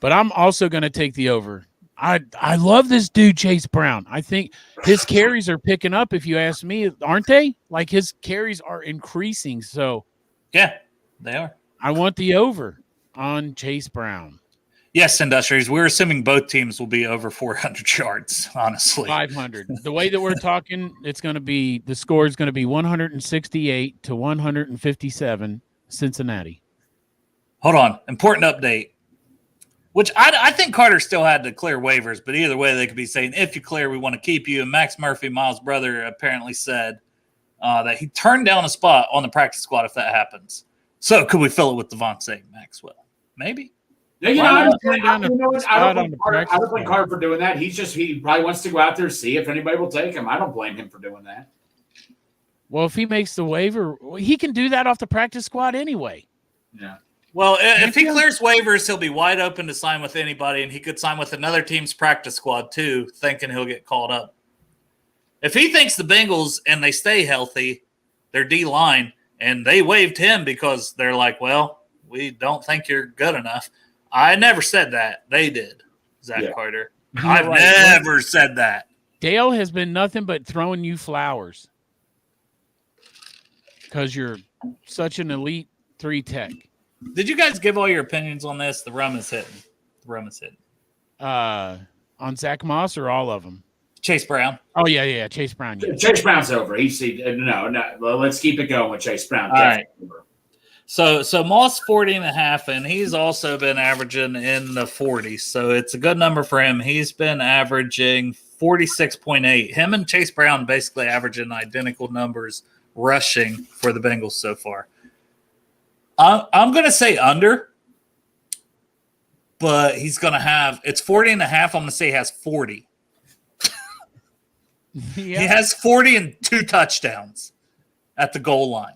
But I'm also going to take the over. I love this dude, Chase Brown. I think his carries are picking up, if you ask me, aren't they? Like his carries are increasing. So, yeah, they are. I want the over on Chase Brown. Yes, Industrials. We're assuming both teams will be over 400 yards, honestly. 500. The way that we're talking, the score is going to be 168 to 157 Cincinnati. Hold on. Important update. Which I think Carter still had to clear waivers, but either way, they could be saying, if you clear, we want to keep you. And Max Murphy, Miles' brother, apparently said that he turned down a spot on the practice squad if that happens. So could we fill it with Devontae Maxwell? Maybe. Yeah, I don't blame Carter for doing that. He probably wants to go out there and see if anybody will take him. I don't blame him for doing that. Well, if he makes the waiver, he can do that off the practice squad anyway. Yeah. Well, if he clears waivers, he'll be wide open to sign with anybody, and he could sign with another team's practice squad too, thinking he'll get called up. If he thinks the Bengals and they stay healthy, their D-line, and they waived him because they're like, well, we don't think you're good enough. I never said that. They did, Zach Carter. I've never said that. Dale has been nothing but throwing you flowers because you're such an elite 3 tech. Did you guys give all your opinions on this? The rum is hitting. On Zach Moss or all of them? Chase Brown. Oh, yeah. Chase Brown. Yeah. Chase Brown's over. No. Well, let's keep it going with Chase Brown. All right. So Moss 40.5, and he's also been averaging in the 40s. So it's a good number for him. He's been averaging 46.8. Him and Chase Brown basically averaging identical numbers rushing for the Bengals so far. I'm going to say under, but he's going to have – it's 40.5. I'm going to say he has 40. He has 40 and 2 touchdowns at the goal line.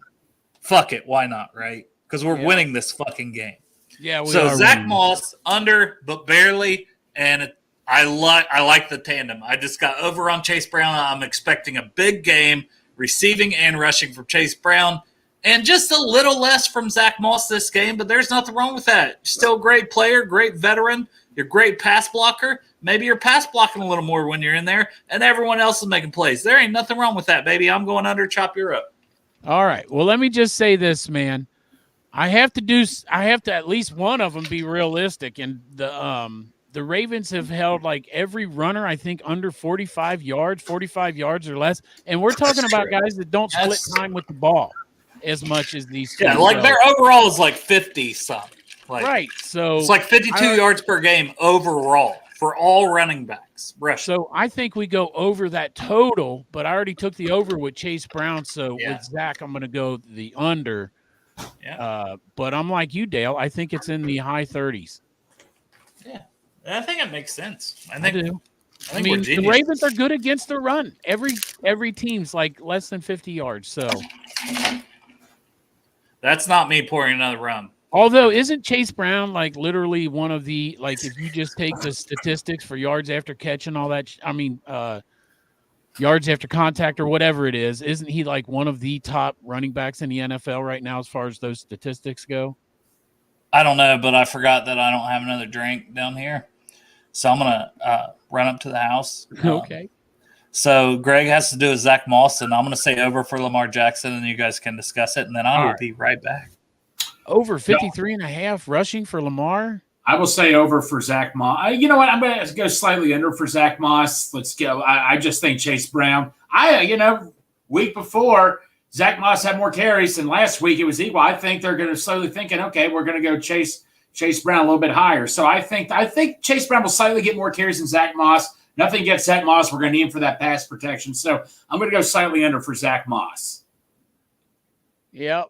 Fuck it. Why not, right? Because we're winning this fucking game. Yeah, we So are Zach winning. Moss under, but barely, and I like the tandem. I just got over on Chase Brown. I'm expecting a big game, receiving and rushing from Chase Brown, and just a little less from Zach Moss this game. But there's nothing wrong with that. Still a great player, great veteran. You're a great pass blocker. Maybe you're pass blocking a little more when you're in there, and everyone else is making plays. There ain't nothing wrong with that, baby. I'm going under. Chop you up. All right. Well, let me just say this, man. I have to at least one of them be realistic, and the Ravens have held like every runner, I think, under 45 yards or less, and we're talking about guys that don't split time with the ball as much as these two. Yeah, like their overall is like 50 something. Like, right. So it's like 52 yards per game overall for all running backs. Rushing. So I think we go over that total, but I already took the over with Chase Brown. So with Zach, I'm going to go the under. Yeah. But I'm like you, Dale. I think it's in the high 30s. Yeah. I think it makes sense. I do. I mean, the Ravens are good against the run. Every team's like less than 50 yards. So that's not me pouring another rum. Although, isn't Chase Brown like literally one of the, like, if you just take the statistics for yards after catch and all that, yards after contact or whatever it is, isn't he like one of the top running backs in the NFL right now as far as those statistics go? I don't know, but I forgot that I don't have another drink down here. So I'm going to run up to the house. Okay. So Greg has to do a Zach Moss, and I'm going to say over for Lamar Jackson, and you guys can discuss it, and then I will be right back. Over 53.5 rushing for Lamar. I will say over for Zach Moss. You know what? I'm going to go slightly under for Zach Moss. Let's go. I just think Chase Brown. Week before, Zach Moss had more carries than last week. It was equal. I think they're going to slowly thinking, okay, we're going to go Chase Brown a little bit higher. So I think Chase Brown will slightly get more carries than Zach Moss. Nothing gets Zach Moss. We're going to need him for that pass protection. So I'm going to go slightly under for Zach Moss. Yep.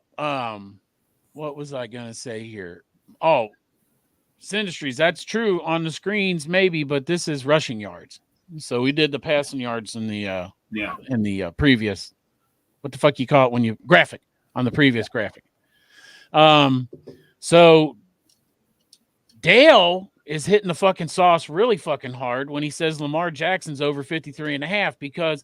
What was I going to say here? Oh, Synastries, that's true on the screens, maybe, but this is rushing yards. So we did the passing yards in the previous, what the fuck you call it when you graphic on the previous graphic. So Dale is hitting the fucking sauce really fucking hard when he says Lamar Jackson's over 53.5, because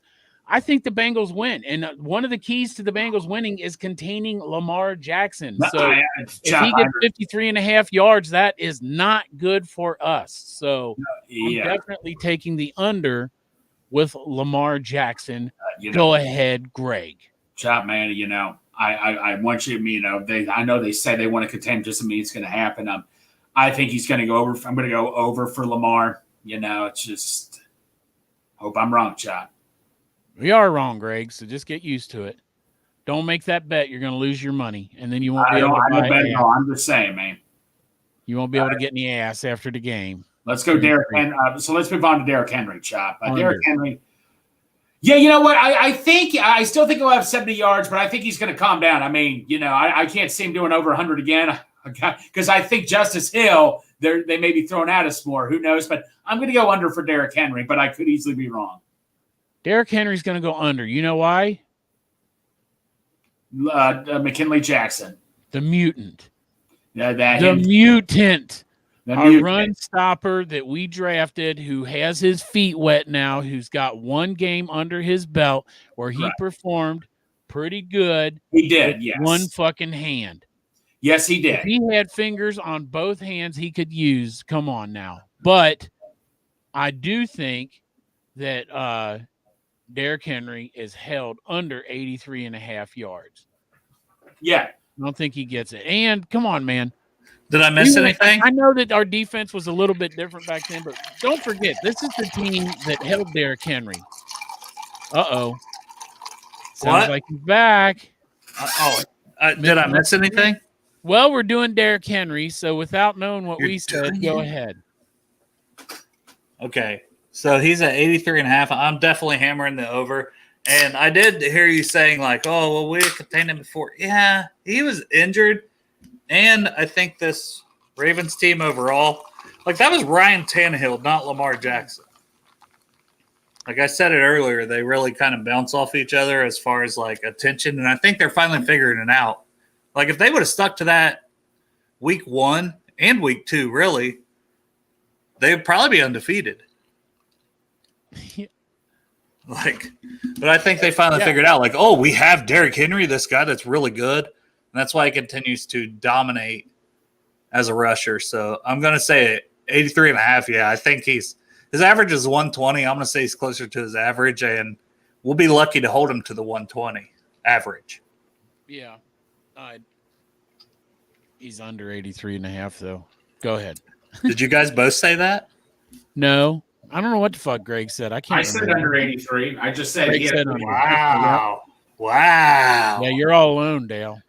I think the Bengals win. And one of the keys to the Bengals winning is containing Lamar Jackson. So if he gets 53.5 yards, that is not good for us. So I'm definitely taking the under with Lamar Jackson. Go ahead, Greg. Chop, man, I want you, I know they say they want to contain, doesn't mean it's going to happen. I think he's going to go over. I'm going to go over for Lamar. It's just hope I'm wrong, Chop. We are wrong, Greg, so just get used to it. Don't make that bet. You're going to lose your money, and then you won't be able to buy it. I'm just saying, man. You won't be able to get in the ass after the game. Let's go, Derrick Henry. So let's move on to Derrick Henry, Chop. Derrick Henry. Yeah, you know what? I still think he'll have 70 yards, but I think he's going to calm down. I mean, I can't see him doing over 100 again because I think Justice Hill, they may be throwing at us more. Who knows? But I'm going to go under for Derrick Henry, but I could easily be wrong. Derrick Henry's going to go under. You know why? McKinley Jackson. The mutant. The mutant. Our run stopper that we drafted, who has his feet wet now, who's got one game under his belt where he performed pretty good. He did, yes. One fucking hand. Yes, he did. If he had fingers on both hands he could use. Come on now. But I do think that Derrick Henry is held under 83.5 yards. Yeah. I don't think he gets it. And come on, man. Did I miss anything? I know that our defense was a little bit different back then, but don't forget, this is the team that held Derrick Henry. Uh-oh. Sounds like he's back. Did I miss anything? Well, we're doing Derrick Henry, so without knowing what we said, go ahead. Okay. So he's at 83.5. I'm definitely hammering the over. And I did hear you saying, like, oh, well, we contained him before. Yeah, he was injured. And I think this Ravens team overall, like, that was Ryan Tannehill, not Lamar Jackson. Like I said it earlier, they really kind of bounce off each other as far as, like, attention. And I think they're finally figuring it out. Like, if they would have stuck to that week one and week 2, really, they would probably be undefeated. But I think they finally figured out, like, oh, we have Derrick Henry, this guy that's really good. And that's why he continues to dominate as a rusher. So I'm going to say 83.5. Yeah, I think his average is 120. I'm going to say he's closer to his average, and we'll be lucky to hold him to the 120 average. Yeah. He's under 83.5, though. Go ahead. Did you guys both say that? No. I don't know what the fuck Greg said. I can't said remember. under 83. I just said Greg he had said under. Wow. Yeah, you're all alone, Dale.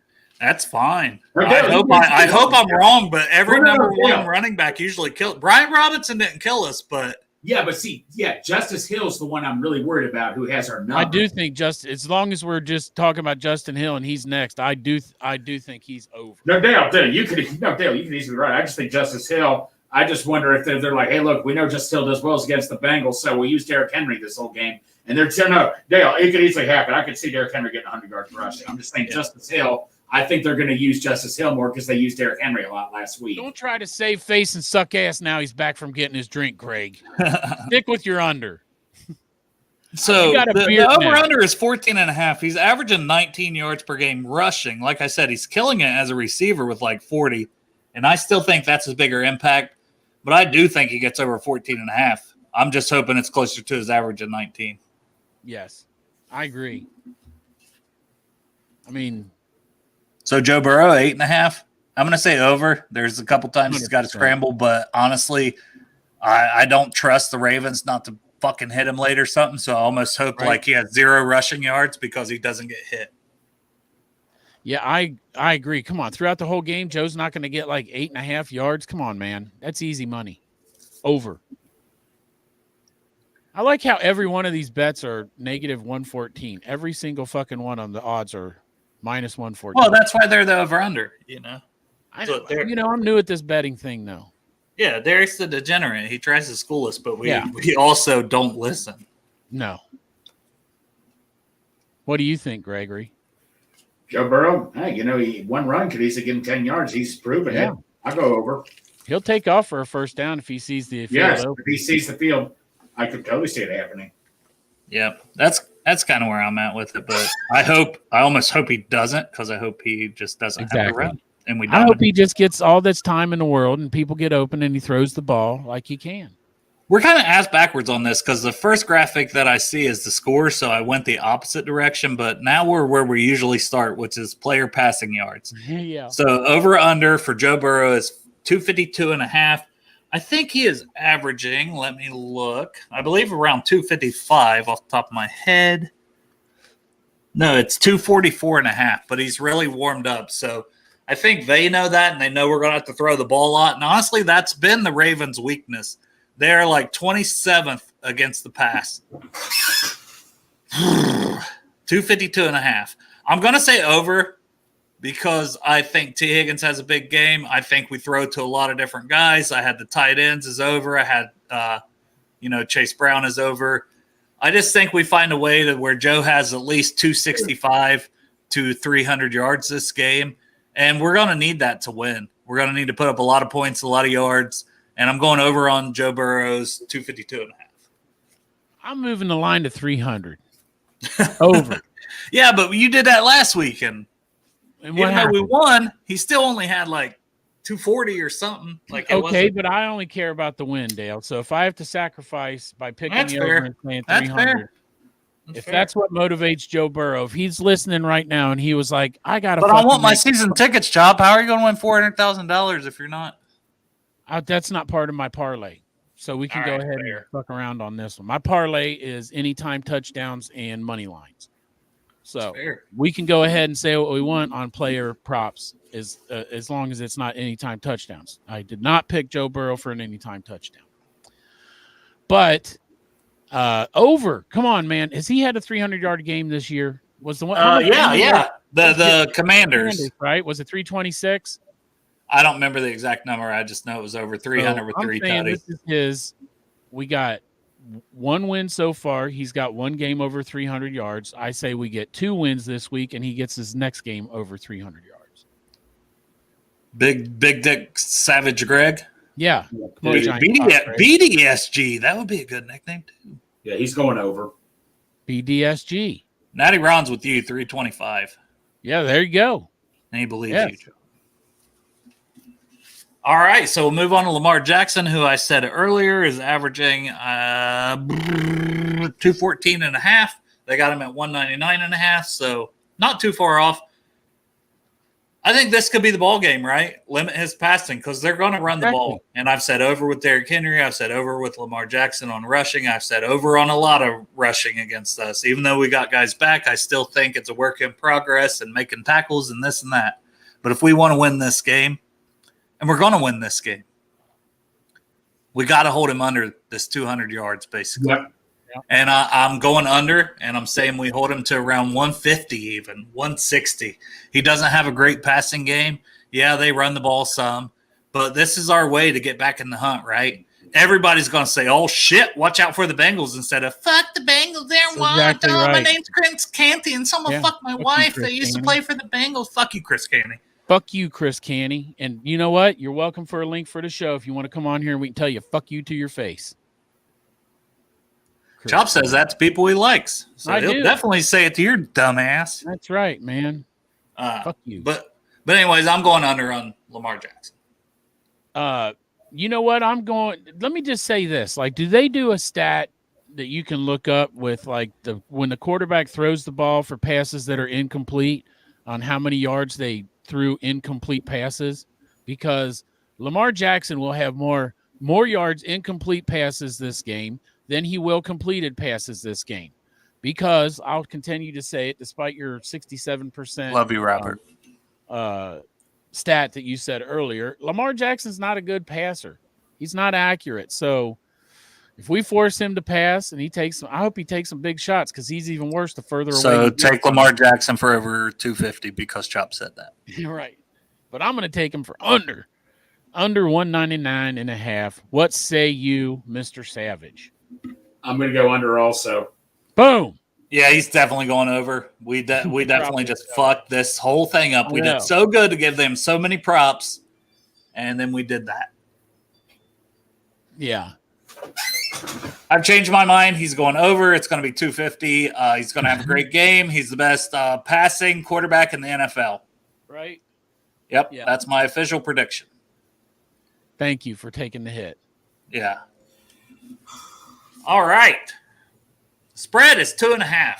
That's fine. Okay, I hope I'm wrong, but every No, number one yeah. running back usually killed. Brian Robinson didn't kill us, but Justice Hill's the one I'm really worried about who has our number. I do think as long as we're just talking about Justin Hill and he's next, I do think he's over. No, Dale, you can easily be right. I just think Justice Hill. I just wonder if they're like, hey, look, we know Justice Hill does well against the Bengals, so we'll use Derrick Henry this whole game. And they're saying, no, Dale, it could easily happen. I could see Derrick Henry getting 100 yards rushing. I'm just saying Justice Hill. I think they're going to use Justice Hill more because they used Derrick Henry a lot last week. Don't try to save face and suck ass now he's back from getting his drink, Greg. Stick with your under. So the over-under is 14.5. He's averaging 19 yards per game rushing. Like I said, he's killing it as a receiver with like 40. And I still think that's his bigger impact. But I do think he gets over 14.5. I'm just hoping it's closer to his average of 19. Yes, I agree. I mean, so Joe Burrow, 8.5. I'm going to say over. There's a couple times he's got to scramble, but honestly, I don't trust the Ravens not to fucking hit him late or something. So I almost hope like he has 0 rushing yards because he doesn't get hit. Yeah, I agree. Come on. Throughout the whole game, Joe's not going to get like 8.5 yards. Come on, man. That's easy money. Over. I like how every one of these bets are negative 114. Every single fucking one on the odds are minus 114. Well, that's why they're the over-under, you know. I'm new at this betting thing, though. Yeah, Derek's the degenerate. He tries to school us, but we also don't listen. No. What do you think, Gregory? Joe Burrow, hey, one run could easily give him 10 yards. He's proven it. I'll go over. He'll take off for a first down if he sees the field. Yes, open. if he sees the field, I could totally see it happening. Yeah, that's kind of where I'm at with it. But I almost hope he doesn't because I hope he just doesn't have to run. And I hope he just gets all this time in the world and people get open and he throws the ball like he can. We're kind of ass backwards on this because the first graphic that I see is the score, so I went the opposite direction. But now we're where we usually start, which is player passing yards. Yeah. So over/under for Joe Burrow is 252.5. I think he is averaging. Let me look. I believe around 255 off the top of my head. No, it's 244.5. But he's really warmed up, so I think they know that, and they know we're going to have to throw the ball a lot. And honestly, that's been the Ravens' weakness. They're like 27th against the pass. 252.5. I'm going to say over because I think T. Higgins has a big game. I think we throw to a lot of different guys. I had the tight ends is over. I had, Chase Brown is over. I just think we find a way to where Joe has at least 265 to 300 yards this game. And we're going to need that to win. We're going to need to put up a lot of points, a lot of yards. And I'm going over on Joe Burrow's 252.5. I'm moving the line to 300. Over. Yeah, but you did that last week. And even though we won, he still only had like 240 or something. Okay, but I only care about the win, Dale. So if I have to sacrifice by picking the over and playing 300, that's what motivates Joe Burrow. If he's listening right now and he was like, I got to. But I want my season tickets, Chop. How are you going to win $400,000 if you're not? That's not part of my parlay. So we can go ahead and fuck around on this one. My parlay is anytime touchdowns and money lines. So we can go ahead and say what we want on player props as long as it's not anytime touchdowns. I did not pick Joe Burrow for an anytime touchdown. But over. Come on, man. Has he had a 300-yard game this year? Was the one? Yeah. The Commanders, right? Was it 326? I don't remember the exact number. I just know it was over 300 with 330. This is his. We got one win so far. He's got one game over 300 yards. I say we get 2 wins this week, and he gets his next game over 300 yards. Big Dick Savage Greg. Yeah. Come on, Dude, Giant Cock, Greg. BDSG. That would be a good nickname too. Yeah, he's going over. BDSG. Natty Ron's with you, 325. Yeah, there you go. And he believes Yes. you, Joe. All right, so we'll move on to Lamar Jackson, who I said earlier is averaging 214 and a half. They got him at 199 and a half, so not too far off. I think this could be the ball game, right? Limit his passing because they're going to run the ball. And I've said over with Derrick Henry. I've said over with Lamar Jackson on rushing. I've said over on a lot of rushing against us. Even though we got guys back, I still think it's a work in progress and making tackles and this and that. But if we want to win this game, and we're going to win this game, we got to hold him under this 200 yards, basically. Yep. And I'm going under, and I'm saying we hold him to around 150 even, 160. He doesn't have a great passing game. Yeah, they run the ball some, but this is our way to get back in the hunt, right? Everybody's going to say, oh, shit, watch out for the Bengals instead of, fuck the Bengals, they're exactly right. My name's Chris Canty, and someone fucked my wife. They used to play for the Bengals. Fuck you, Chris Canty. Fuck you, Chris Canny. And you know what? You're welcome for a link for the show if you want to come on here and we can tell you fuck you to your face. Chris Chop says that to people he likes. So I he'll do. definitely say it to your dumbass. That's right, man. Fuck you. But anyways, I'm going under on Lamar Jackson. You know what? Let me just say this. Like, do they do a stat that you can look up with like when the quarterback throws the ball for passes that are incomplete on how many yards they threw incomplete passes? Because Lamar Jackson will have more yards incomplete passes this game than he will completed passes this game. Because I'll continue to say it, despite your 67%. Love you, Robert. Stat that you said earlier, Lamar Jackson's not a good passer. He's not accurate. So if we force him to pass and I hope he takes some big shots because he's even worse the further away. So take Lamar Jackson for over 250 because Chop said that. You're right. But I'm going to take him for under 199 and a half. What say you, Mr. Savage? I'm going to go under also. Boom. Yeah, he's definitely going over. We definitely just fucked this whole thing up. We did so good to give them so many props, and then we did that. Yeah. I've changed my mind. He's going over. It's going to be 250. He's going to have a great game. He's the best passing quarterback in the NFL. Right? Yep, Yeah. That's my official prediction. Thank you for taking the hit. Yeah. All right. Spread is 2.5.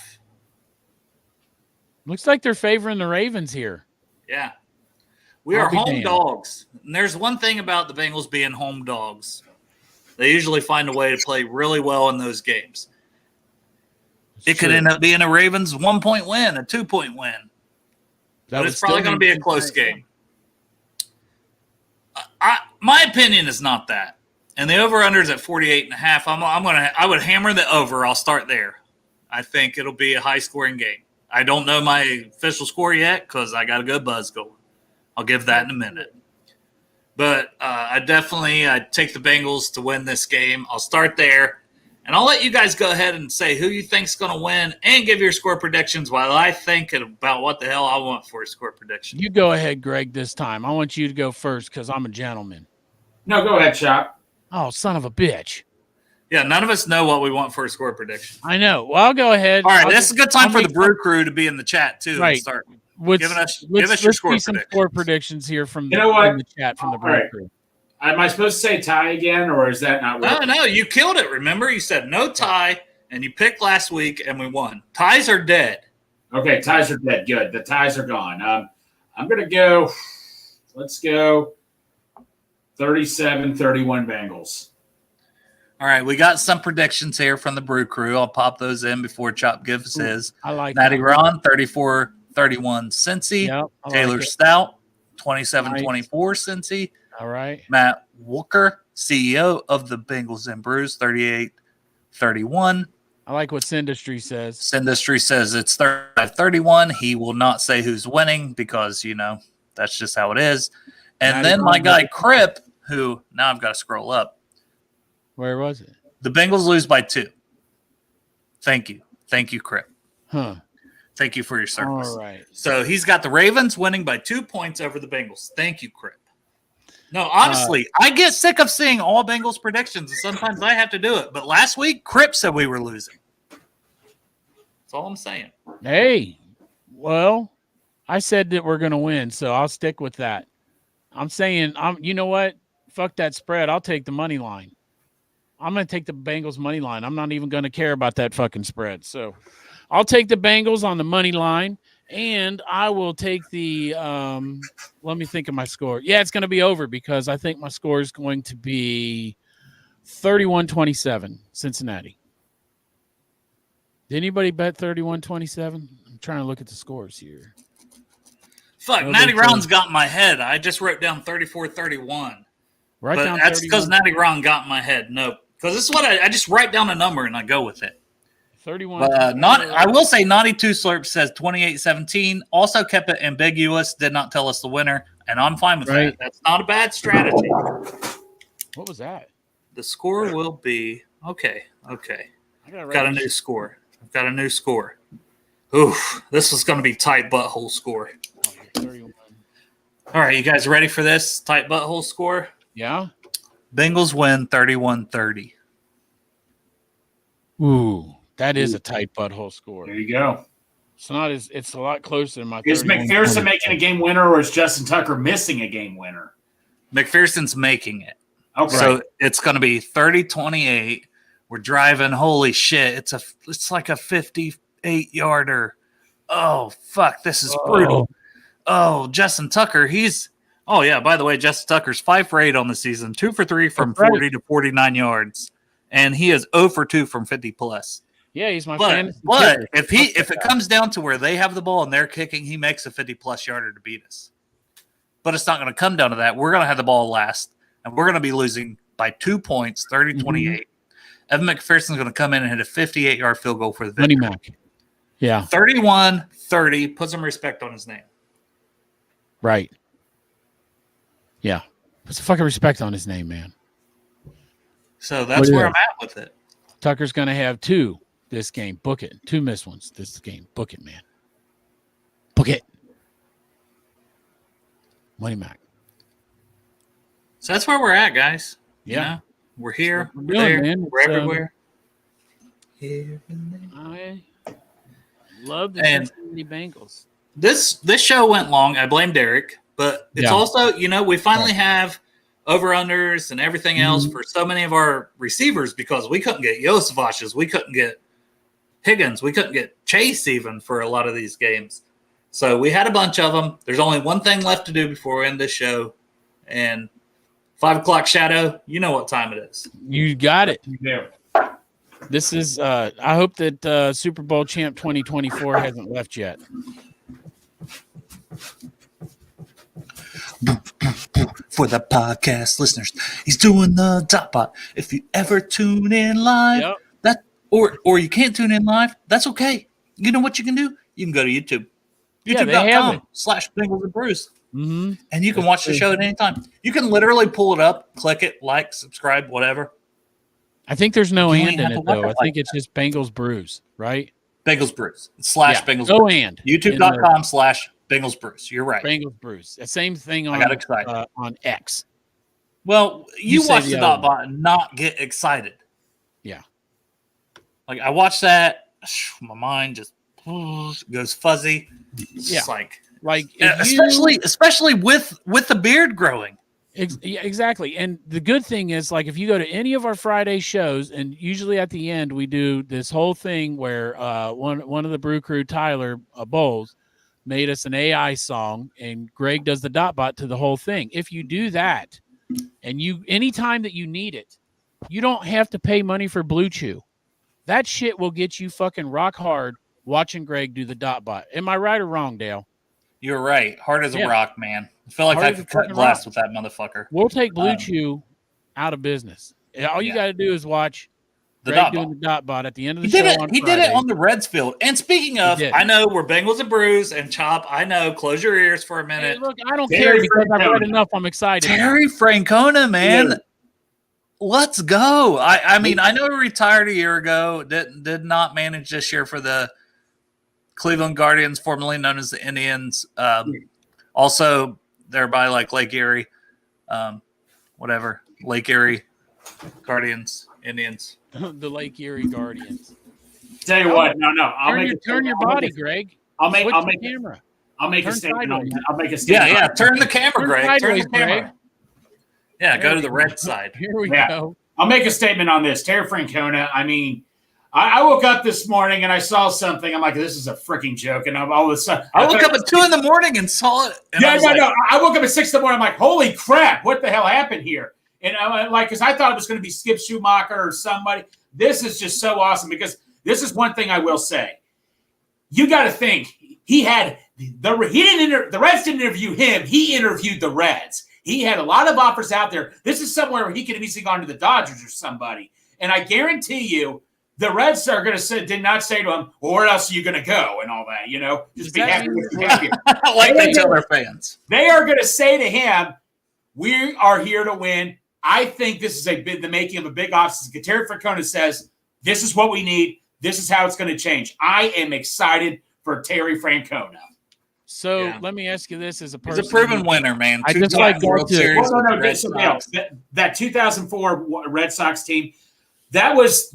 Looks like they're favoring the Ravens here. Yeah. We I'll are be home damned. dogs. And there's one thing about the Bengals being home dogs. They usually find a way to play really well in those games. It could end up being a Ravens 1-point win, a 2-point win. But it's probably going to be a close game. My opinion is not that. And the over-under is at 48.5. I would hammer the over. I'll start there. I think it'll be a high-scoring game. I don't know my official score yet because I got a good buzz going. I'll give that in a minute. But I'd take the Bengals to win this game. I'll start there. And I'll let you guys go ahead and say who you think's going to win and give your score predictions while I think about what the hell I want for a score prediction. You go ahead, Greg, this time. I want you to go first because I'm a gentleman. No, go ahead, Chop. Oh, son of a bitch. Yeah, none of us know what we want for a score prediction. I know. Well, I'll go ahead. All right, this is a good time for the Brew Crew to be in the chat, too, Right. and start Let's give us your score some prediction. score predictions here from You know what? in the chat from the Brew right. Crew. Am I supposed to say tie again, or is that not working? No, you killed it. Remember, you said no tie, and you picked last week, and we won. Ties are dead. Okay, ties are dead. Good. The ties are gone. I'm going to go – let's go 37-31 Bengals. All right, we got some predictions here from the Brew Crew. I'll pop those in before Chop gives his. I like Natty that. Ron, 34-31 Cincy. Yep, I like Taylor it. Stout, 27-24 Cincy. All right. Matt Walker, CEO of the Bengals and Brews, 38-31. I like what Sindustry says. Sindustry says it's 35-31. He will not say who's winning because, that's just how it is. And Natty then my Ron, guy Crip, who now I've got to scroll up. Where was it? The Bengals lose by 2. Thank you. Thank you, Crip. Huh. Thank you for your service. All right. So he's got the Ravens winning by 2 points over the Bengals. Thank you, Crip. No, honestly, I get sick of seeing all Bengals predictions, and sometimes I have to do it. But last week, Crip said we were losing. That's all I'm saying. Hey, well, I said that we're going to win, so I'll stick with that. I'm saying, you know what? Fuck that spread. I'll take the money line. I'm going to take the Bengals money line. I'm not even going to care about that fucking spread. So I'll take the Bengals on the money line, and I will take the let me think of my score. Yeah, it's going to be over because I think my score is going to be 31-27 Cincinnati. Did anybody bet 31-27? I'm trying to look at the scores here. Fuck, Natty Ron's got in my head. I just wrote down 34-31. Write but down that's 31. because Natty Ron got in my head. No, because this is what I just write down a number and I go with it. 31. But I will say Naughty Two Slurp says 28-17. Also kept it ambiguous. Did not tell us the winner, and I'm fine with that. That's not a bad strategy. What was that? The score will be okay. Got a new score. I've got a new score. Oof, this is going to be tight butthole score. 31. All right, you guys ready for this tight butthole score? Yeah. Bengals win 31-30. Ooh, that is a tight butthole score. There you go. It's a lot closer than my. Is McPherson making a game winner, or is Justin Tucker missing a game winner? McPherson's making it. Okay. So it's going to be 30-28. We're driving. Holy shit! It's like a 58-yarder. Oh fuck! This is brutal. Oh, Justin Tucker. Oh yeah. By the way, Justin Tucker's 5 for 8 on the season, 2 for 3 from 40 to 49 yards, and he is 0 for 2 from 50 plus. Yeah, he's my fan. But if it comes down to where they have the ball and they're kicking, he makes a 50-plus yarder to beat us. But it's not going to come down to that. We're going to have the ball last, and we're going to be losing by 2 points, 30-28. Mm-hmm. Evan McPherson's going to come in and hit a 58-yard field goal for the victory. Money Mac. Yeah. 31-30. Put some respect on his name. Right. Yeah. Put some fucking respect on his name, man. So that's where I'm at with it. Tucker's going to have 2 this game. Book it. 2 missed ones this game. Book it, man. Book it. Money Mac. So that's where we're at, guys. Yeah. You know, we're here. We're doing, there. man. We're everywhere. Here and there. I love the Cincinnati Bengals. This show went long. I blame Derek. But it's also, we finally have over-unders and everything else for so many of our receivers because we couldn't get Yosevach's. We couldn't get Higgins. We couldn't get Chase even for a lot of these games. So we had a bunch of them. There's only one thing left to do before we end this show. And 5 o'clock shadow, you know what time it is. You got it. You do. This is I hope that Super Bowl champ 2024 hasn't left yet. For the podcast listeners, he's doing the dot bot. If you ever tune in live, or you can't tune in live, that's okay. You know what you can do? You can go to YouTube. YouTube.com/Bengals and Bruce. Mm-hmm. And you can watch the show at any time. You can literally pull it up, click it, like, subscribe, whatever. I think there's no and in it, though. I think it's just Bengals Brews, right? Bengals Brews. /Bengals no Brews. and. YouTube.com/Bengals Brews. You're right. Bengals Brews. The same thing on, I got excited. On X. Well, you watched the dot bot and not get excited. Yeah. Like, I watched that. My mind just goes fuzzy. It's just like especially with the beard growing. Exactly. And the good thing is, like, if you go to any of our Friday shows, and usually at the end we do this whole thing where one of the Brew Crew, Tyler Bowles, made us an AI song, and Greg does the dot bot to the whole thing. If you do that, and anytime that you need it, you don't have to pay money for Blue Chew. That shit will get you fucking rock hard watching Greg do the dot bot. Am I right or wrong, Dale? You're right. Hard as a rock, man. I feel like I could cut glass with that motherfucker. We'll take Blue Chew out of business. All you got to do is watch Greg doing the dot bot at the end of the show. He did it on the Reds field. And speaking of, I know we're Bengals and Brews and Chop. I know. Close your ears for a minute. Hey, look, I don't care because I've read enough. I'm excited. Terry Francona, man. Yeah. Let's go. I mean, I know he retired a year ago. Did not manage this year for the Cleveland Guardians, formerly known as the Indians. Also, they're by like Lake Erie, whatever. Lake Erie Guardians, Indians. The Lake Erie Guardians. Tell you what, no. Turn your body, Greg. I'll make the camera. I'll make a Turn statement on sideways. that. I'll make a statement. Yeah. Turn the camera, Greg. Turn sideways, the camera. Greg. Yeah, There go to we the go. red side. Here we Yeah. go. I'll make a statement on this. Terry Francona, I mean, I woke up this morning and I saw something. I'm like, this is a freaking joke. And all of a sudden, I woke up at 2 in the morning and saw it. And yeah, I was like, no. I woke up at 6 in the morning. I'm like, holy crap, what the hell happened here? And I'm like, because I thought it was going to be Skip Schumacher or somebody. This is just so awesome because this is one thing I will say. You got to think the Reds didn't interview him. He interviewed the Reds. He had a lot of offers out there. This is somewhere where he could have easily gone to the Dodgers or somebody. And I guarantee you, the Reds are going to say, did not say to him, well, where else are you going to go and all that, just be happy with you. like they tell their fans. They are going to say to him, we are here to win. I think this is the making of a big offseason. Terry Francona says, this is what we need. This is how it's going to change. I am excited for Terry Francona. So let me ask you this as a person. He's a proven winner, man. I just like World to- Series Well, with the no, Red so, Sox. that 2004 Red Sox team, that was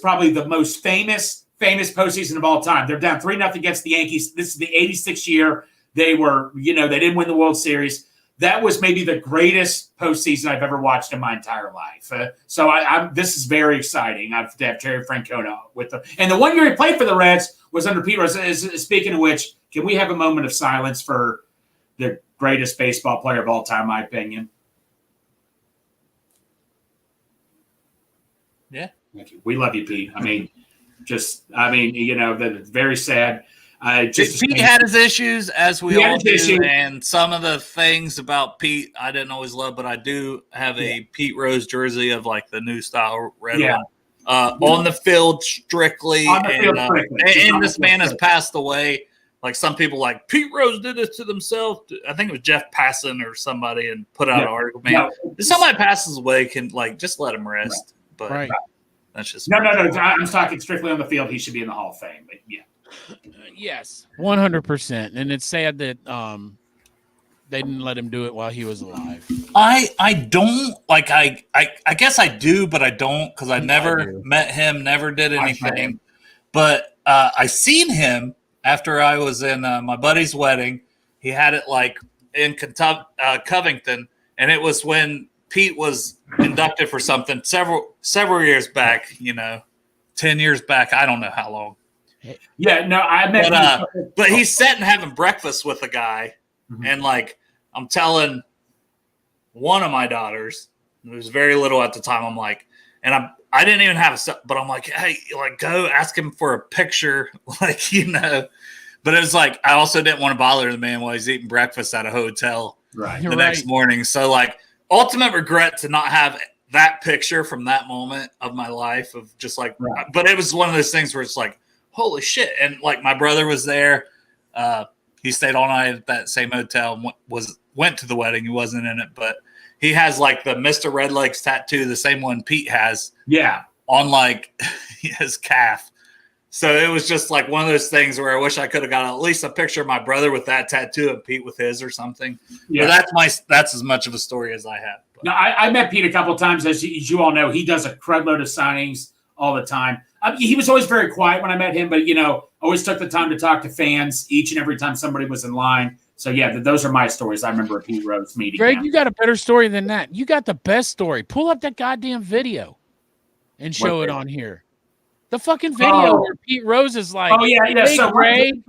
probably the most famous postseason of all time. They're down 3-0 against the Yankees. This is the 86th year. They were, they didn't win the World Series. That was maybe the greatest postseason I've ever watched in my entire life. So this is very exciting. I've to have Terry Francona with them. And the 1 year he played for the Reds was under Pete Rose. Speaking of which, can we have a moment of silence for the greatest baseball player of all time, in my opinion? Yeah. Thank you. We love you, Pete. That's very sad. Pete had his issues, as we all do, issues. and some of the things about Pete I didn't always love, but I do have a Pete Rose jersey of like the new style red one. On the field strictly, and this man has passed away. Like some people, like Pete Rose did this to themselves. I think it was Jeff Passan or somebody, and put out an article. Man, if somebody passes away, can just let him rest. But that's just no. I'm talking strictly on the field. He should be in the Hall of Fame. But yeah. Yes, 100%. And it's sad that they didn't let him do it while he was alive. I don't like I guess I do, but I don't because I never met him, never did anything. But I seen him after I was in my buddy's wedding. He had it like in Covington, and it was when Pete was inducted for something several years back. 10 years back. I don't know how long. Yeah, no, I met. But he's sitting having breakfast with a guy, and like I'm telling one of my daughters, who was very little at the time, I'm like, and I didn't even have but I'm like, hey, like go ask him for a picture, But it was like I also didn't want to bother the man while he's eating breakfast at a hotel the next morning. So like ultimate regret to not have that picture from that moment of my life of just like, but it was one of those things where it's like, holy shit. And like my brother was there. He stayed all night at that same hotel and went to the wedding. He wasn't in it, but he has like the Mr. Red Legs tattoo, the same one Pete has. Yeah. On like his calf. So it was just like one of those things where I wish I could have got at least a picture of my brother with that tattoo and Pete with his or something. Yeah. But that's as much of a story as I have. But. No, I met Pete a couple of times. As you all know, he does a crudload of signings all the time. He was always very quiet when I met him, but, always took the time to talk to fans each and every time somebody was in line. So, yeah, those are my stories. I remember a Pete Rose meeting. Greg, you got a better story than that. You got the best story. Pull up that goddamn video and show it on here. The fucking video where Pete Rose is like, hey, so Greg,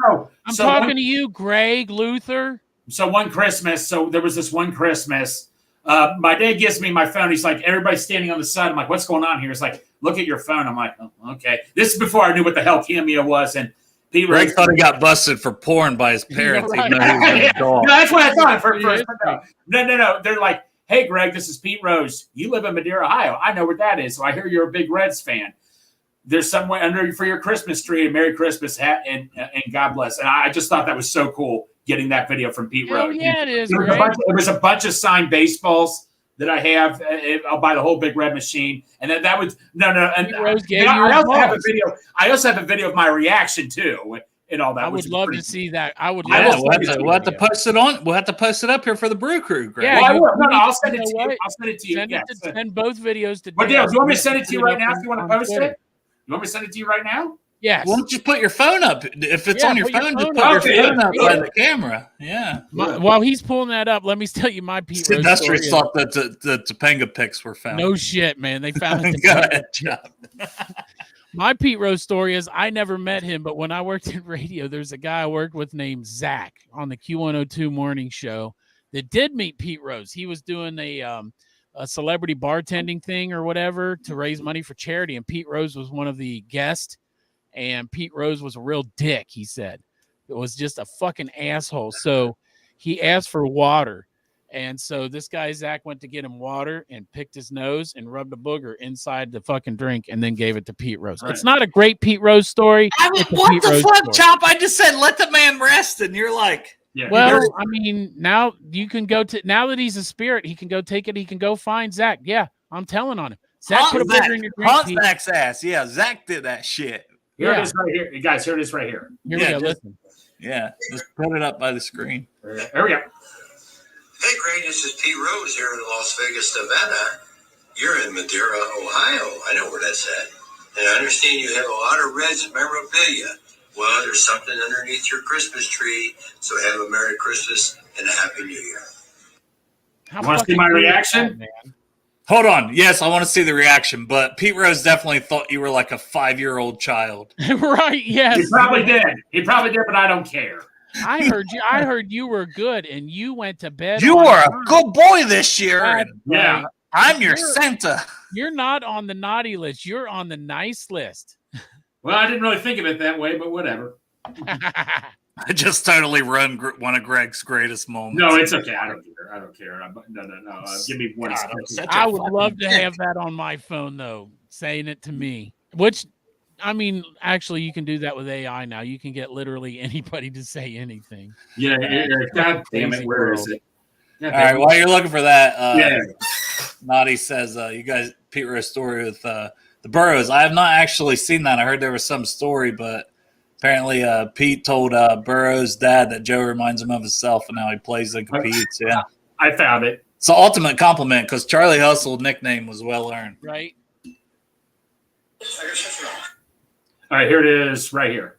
I'm talking to you, Greg Luther. So one Christmas, there was this one Christmas. My dad gives me my phone. He's like, everybody's standing on the side. I'm like, what's going on here? He's like, look at your phone. I'm like, oh, okay. This is before I knew what the hell Cameo was. And Pete Greg Rose thought he got busted for porn by his parents. Right. Even though he was an adult. No, that's what I thought for first. No. They're like, hey, Greg, this is Pete Rose. You live in Madeira, Ohio. I know where that is. So I hear you're a big Reds fan. There's somewhere under for your Christmas tree, a Merry Christmas hat, and God bless. And I just thought that was so cool getting that video from Pete Rose. Yeah, it is. There was a bunch of signed baseballs that I have. I'll buy the whole big red machine, and then that was no. And I also have a video. I also have a video of my reaction too. and all that. I would love to see that. I would. Yeah, love we'll have to post it on. We'll have to post it up here for the Brew Crew. Greg. Yeah, Well, I will. you need I'll to- send it you to know you. what? I'll send it to you. Send both videos to. But Dale, do you want me to Dale, send it to you right now if you want to on post Twitter. it? You want me to send it to you right now? Yes. Why don't you put your phone up? If it's Yeah, on your put your phone, just phone put up. your Okay, phone up yeah. by the camera. Yeah. While he's pulling that up, let me tell you my Pete Rose Industry story. thought that the Topanga pics were found. No shit, man. They found it. Go ahead, Chuck. My Pete Rose story is I never met him, but when I worked in radio, there's a guy I worked with named Zach on the Q102 morning show that did meet Pete Rose. He was doing a celebrity bartending thing or whatever to raise money for charity, and Pete Rose was one of the guests. And Pete Rose was a real dick, he said. It was just a fucking asshole. So he asked for water. And so this guy, Zach, went to get him water and picked his nose and rubbed a booger inside the fucking drink and then gave it to Pete Rose. Right. It's not a great Pete Rose story. What the fuck, Chop? I just said let the man rest, and you're like, Yeah. Well, I mean, now you can go to, now that he's a spirit, he can go take it. He can go find Zach. Yeah, I'm telling on him. Zach put a booger in your drink. Hunt Pete. Zach's ass. Yeah, Zach did that shit. Here it is right here. You guys, here it is right here. Here Yeah, we go. just- Listen. Yeah, just put it up by the screen. There we go. Hey, Greg, this is Pete Rose here in Las Vegas, Nevada. You're in Madeira, Ohio. I know where that's at. And I understand you have a lot of Reds memorabilia. Well, there's something underneath your Christmas tree, so have a Merry Christmas and a Happy New Year. How Want to see fucking my cool is reaction? that, man? Hold on. Yes, I want to see the reaction, but Pete Rose definitely thought you were like a 5-year-old child. Right? Yes. He probably did. He probably did, but I don't care. I heard you. I heard you were good, and you went to bed. You on are a time. good boy this year, and Yeah. I'm your You're- Santa. You're not on the naughty list. You're on the nice list. Well, I didn't really think of it that way, but whatever. I just totally run one of Greg's greatest moments. No, it's okay. I don't care. I don't care. No. Give me one God, second. I'm such I a would fucking love to dick. have that on my phone, though, saying it to me. Which, I mean, actually, you can do that with AI now. You can get literally anybody to say anything. Yeah, God damn it. Where is it? All right, while you're looking for that, Yeah. Naughty says, you guys, Pete Rose story with the Burrows. I have not actually seen that. I heard there was some story, but apparently Pete told Burrows' dad that Joe reminds him of himself, and now he plays and competes. Yeah. I found it. It's an ultimate compliment because Charlie Hustle nickname was well earned. Right? All right, here it is right here.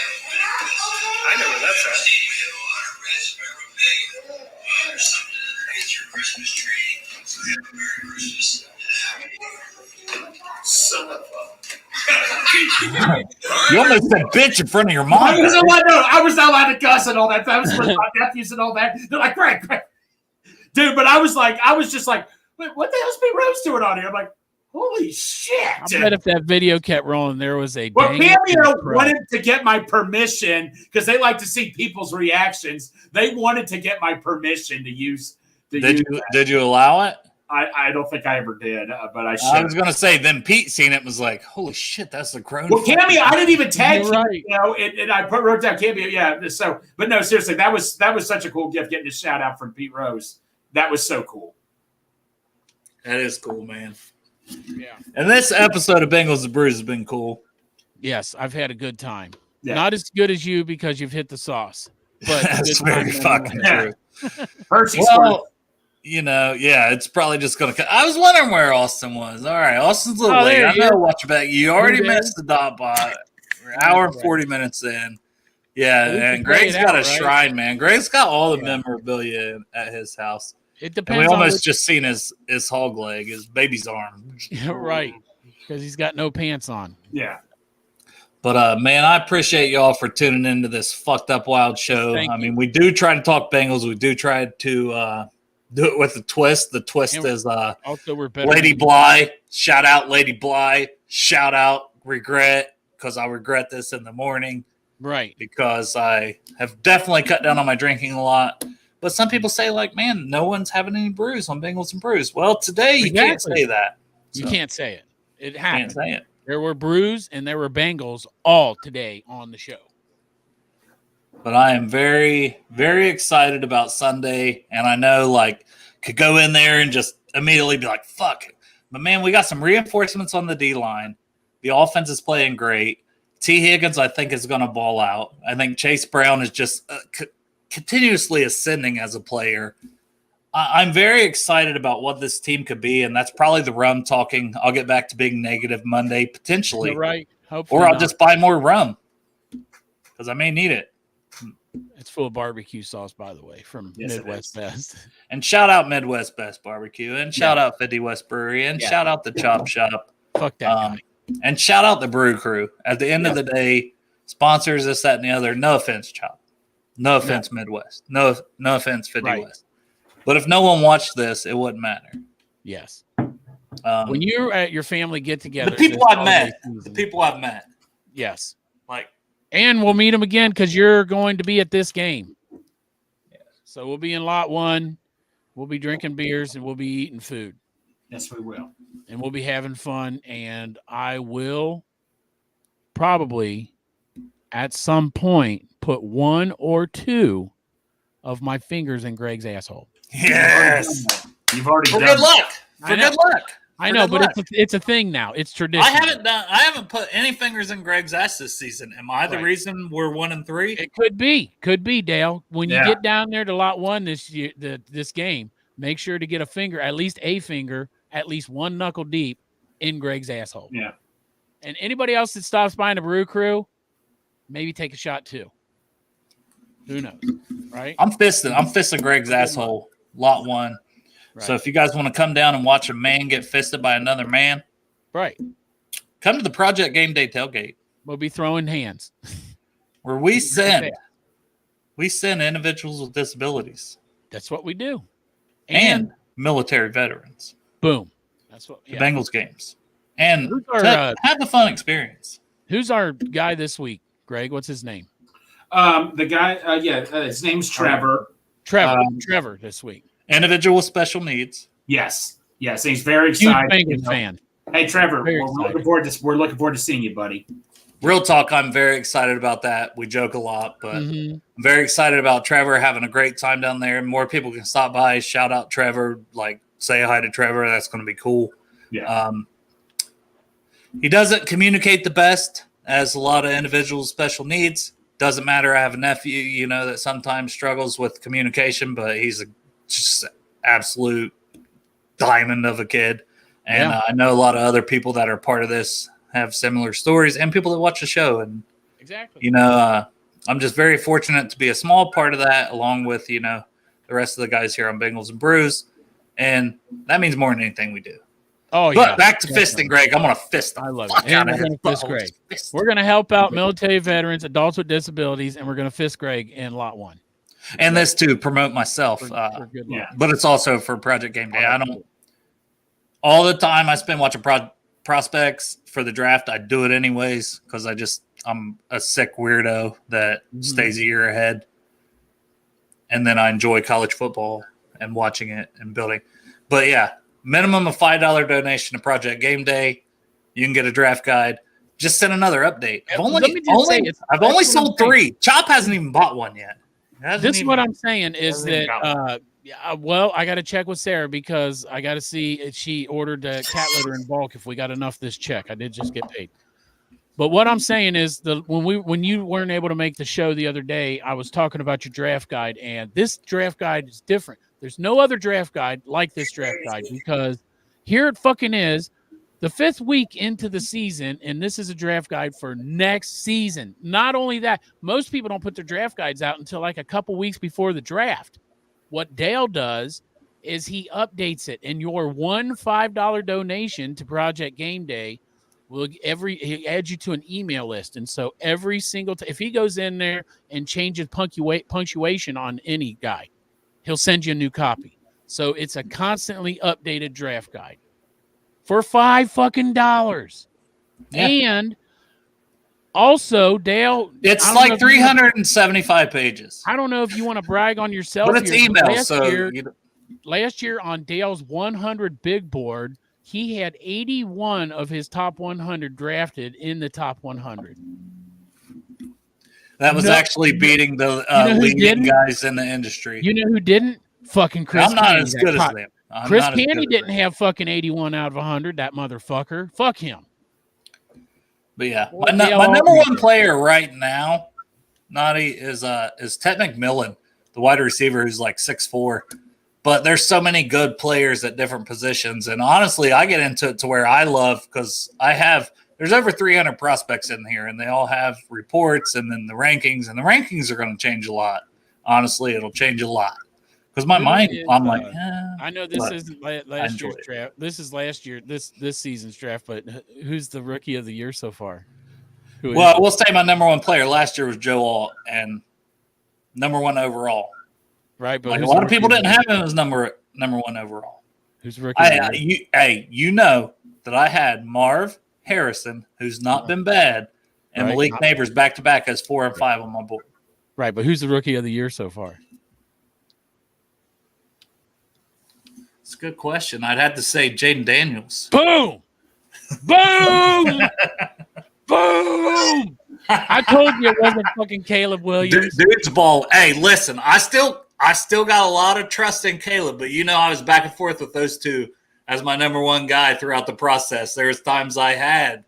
I know where that's at. There's something underneath your Christmas tree, so have a Merry Christmas and a Happy New Year. Son of a... You almost said bitch in front of your I mom. was not allowed to cuss and all that. That was with my nephews and all that. They're like, Greg. Dude, but I was just like, wait, what the hell's Pete Rose doing on here? I'm like, holy shit. I bet if that video kept rolling, there was a. Well, dang Cameo intro. wanted to get my permission because they like to see people's reactions. They wanted to get my permission to use. Did you allow it? I don't think I ever did, but I I should. was gonna say. Then Pete seen it and was like, "Holy shit, that's the grown." Well, Cameo, I didn't even tag You're you, right. you know, and I wrote down Cameo. Yeah, so, but no, seriously, that was such a cool gift getting a shout out from Pete Rose. That was so cool. That is cool, man. Yeah. And this episode of Bengals and Brews has been cool. Yes, I've had a good time. Yeah. Not as good as you because you've hit the sauce. But That's good time very fucking nonetheless. true. Hershey Well, you know, yeah, it's probably just gonna. I was wondering where Austin was. All right, Austin's a little Oh, late. there I you know. go. Watch your back. You already You're there. missed the dot bot. We're an hour and 40 minutes in. Yeah, Well, we and can play Greg's it got out, a right? shrine, man. Greg's got all the Yeah. memorabilia at his house. It And depends we on almost which- just seen his hog leg, his baby's arm. right, because he's got no pants on. Yeah. But man, I appreciate y'all for tuning into this fucked up wild show. Thank I you. mean, we do try to talk Bengals. We do try to do it with a twist. The twist And- is Also, we're better. Lady Bly. Shout out Lady Bly. Shout out regret, because I regret this in the morning Right. because I have definitely cut down on my drinking a lot. But some people say, like, man, no one's having any brews on Bengals and Brews. Well, today you can't Exactly. say that. You So, can't say it. It can't happened. say it. There were Brews and there were Bengals all today on the show. But I am very, very excited about Sunday. And I know, like, could go in there and just immediately be like, fuck, But, man, we got some reinforcements on the D-line. The offense is playing great. T. Higgins, I think, is going to ball out. I think Chase Brown is just continuously ascending as a player. I'm very excited about what this team could be, and that's probably the rum talking. I'll get back to being negative Monday, potentially. You're right. Hopefully or I'll not. just buy more rum because I may need it. It's full of barbecue sauce, by the way, from Midwest Best. And shout out Midwest Best Barbecue, and shout out 50 West Brewery, and shout out the Chop Shop. Fuck that guy. And shout out the Brew Crew. At the end of the day, sponsors, this, that, and the other. No offense, Chop. No offense, Midwest. No offense, 50 West. But if no one watched this, it wouldn't matter. Yes. When you're at your family get-together. The people I've met. The people I've met. Yes. Like. And we'll meet them again because you're going to be at this game. Yeah. So we'll be in lot 1. We'll be drinking beers and we'll be eating food. Yes, we will. And we'll be having fun. And I will probably at some point put 1 or 2 of my fingers in Greg's asshole. Yes. You've already done good luck. For good luck. I know, but it's a thing now. It's tradition. I haven't put any fingers in Greg's ass this season. Am I the reason we're 1-3? It could be, Dale. When you get down there to lot 1 this year, this game, make sure to get a finger, at least one knuckle deep in Greg's asshole. Yeah. And anybody else that stops by in the Brew Crew, maybe take a shot too. Who knows? Right? I'm fisting Greg's asshole. Lot 1. Right. So if you guys want to come down and watch a man get fisted by another man, right? Come to the Project Game Day tailgate. We'll be throwing hands. Where we send individuals with disabilities. That's what we do. And military veterans. Boom. That's what the Bengals games. And have a fun experience. Who's our guy this week, Greg? What's his name? The guy, his name's Trevor. Trevor this week. Individual with special needs. Yes. He's very excited. Huge Bengals fan. Hey, Trevor, we're looking forward to seeing you, buddy. Real talk, I'm very excited about that. We joke a lot, but I'm very excited about Trevor having a great time down there. More people can stop by, shout out Trevor, like say hi to Trevor. That's going to be cool. Yeah. He doesn't communicate the best, as a lot of individuals with special needs. Doesn't matter. I have a nephew, that sometimes struggles with communication, but he's just absolute diamond of a kid. And I know a lot of other people that are part of this have similar stories, and people that watch the show. And exactly, I'm just very fortunate to be a small part of that, along with the rest of the guys here on Bengals and Brews, and that means more than anything we do. Oh, but back to fisting, Greg. I'm gonna fist. I love it. And we're gonna fist Greg. We're gonna help out military veterans, adults with disabilities, and we're gonna fist Greg in lot 1. And this to promote myself, but it's also for Project Game Day. I don't all the time I spend watching prospects for the draft. I do it anyways because I'm a sick weirdo that stays a year ahead, and then I enjoy college football and watching it and building. But minimum of $5 donation to Project Game Day. You can get a draft guide. Just send another update. I've only sold 3. Chop hasn't even bought one yet. This is what I'm saying is that, I got to check with Sarah because I got to see if she ordered cat litter in bulk if we got enough this check. I did just get paid. But what I'm saying is when you weren't able to make the show the other day, I was talking about your draft guide, and this draft guide is different. There's no other draft guide like this draft guide because here it fucking is. The 5th week into the season, and this is a draft guide for next season. Not only that, most people don't put their draft guides out until like a couple weeks before the draft. What Dale does is he updates it, and your $5 donation to Project Game Day he adds you to an email list. And so every single if he goes in there and changes punctuation on any guy, he'll send you a new copy. So it's a constantly updated draft guide. For $5 And also, Dale, it's like 375 pages. I don't know if you want to brag on yourself. But it's email. Last year on Dale's 100 big board, he had 81 of his top 100 drafted in the top 100. That was actually beating the leading guys in the industry. You know who didn't? Fucking Chris. I'm not as good as them. Chris not as good Candy as didn't him. have fucking 81 out of 100. That motherfucker. Fuck him. But yeah, Boy, my they all number agree one there. player right now, Naughty, is Ted McMillan, the wide receiver who's like 6'4". But there's so many good players at different positions, and honestly, I get into it to where I love because there's over 300 prospects in here, and they all have reports and then the rankings, and the rankings are going to change a lot. Honestly, it'll change a lot because my mind, I'm like, I know this but isn't I last enjoy year's it. draft. This is last year, this season's draft. But who's the rookie of the year so far? Who is Well, it? we'll say my number one player last year was Joe Alt, and number one overall. Right, but Like a who's lot the of people rookie didn't the have him as number one overall. Who's rookie of the year? You know that I had Marv Harrison, who's not been bad, and Right. Malik Neighbors back to back as 4 and 5 on my board. Right, but who's the rookie of the year so far? It's a good question. I'd have to say Jaden Daniels. Boom! Boom! Boom! I told you it wasn't fucking Caleb Williams. Dude's ball. Hey, listen, I still got a lot of trust in Caleb, but I was back and forth with those two as my number one guy throughout the process. There's times I had,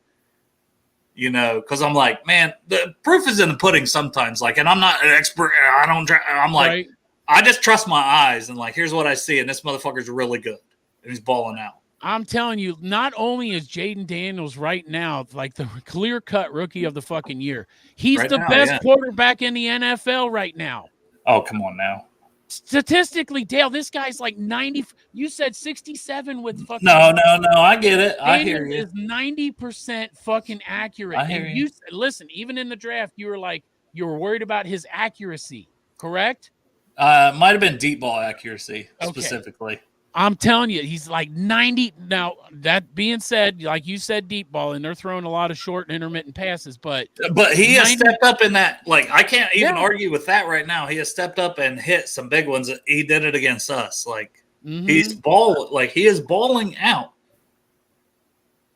because I'm like, man, the proof is in the pudding sometimes. Like, and I'm not an expert. I'm like, Right. I just trust my eyes and like, here's what I see, and this motherfucker's really good, and he's balling out. I'm telling you, not only is Jaden Daniels right now like the clear-cut rookie of the fucking year, he's Right the now, best yeah. quarterback in the NFL right now. Oh, come on now. Statistically, Dale, this guy's like 90. You said 67 with fucking. No, I get it. I hear Daniels you. is 90% fucking accurate. I hear And you. listen, even in the draft, you were worried about his accuracy, correct? Might have been deep ball accuracy Okay. specifically. I'm telling you, he's like 90. Now, that being said, like you said, deep ball, and they're throwing a lot of short and intermittent passes, but he has 90 stepped up in that. Like, I can't even Yeah. argue with that right now. He has stepped up and hit some big ones. He did it against us. Like, Mhm. he is balling out.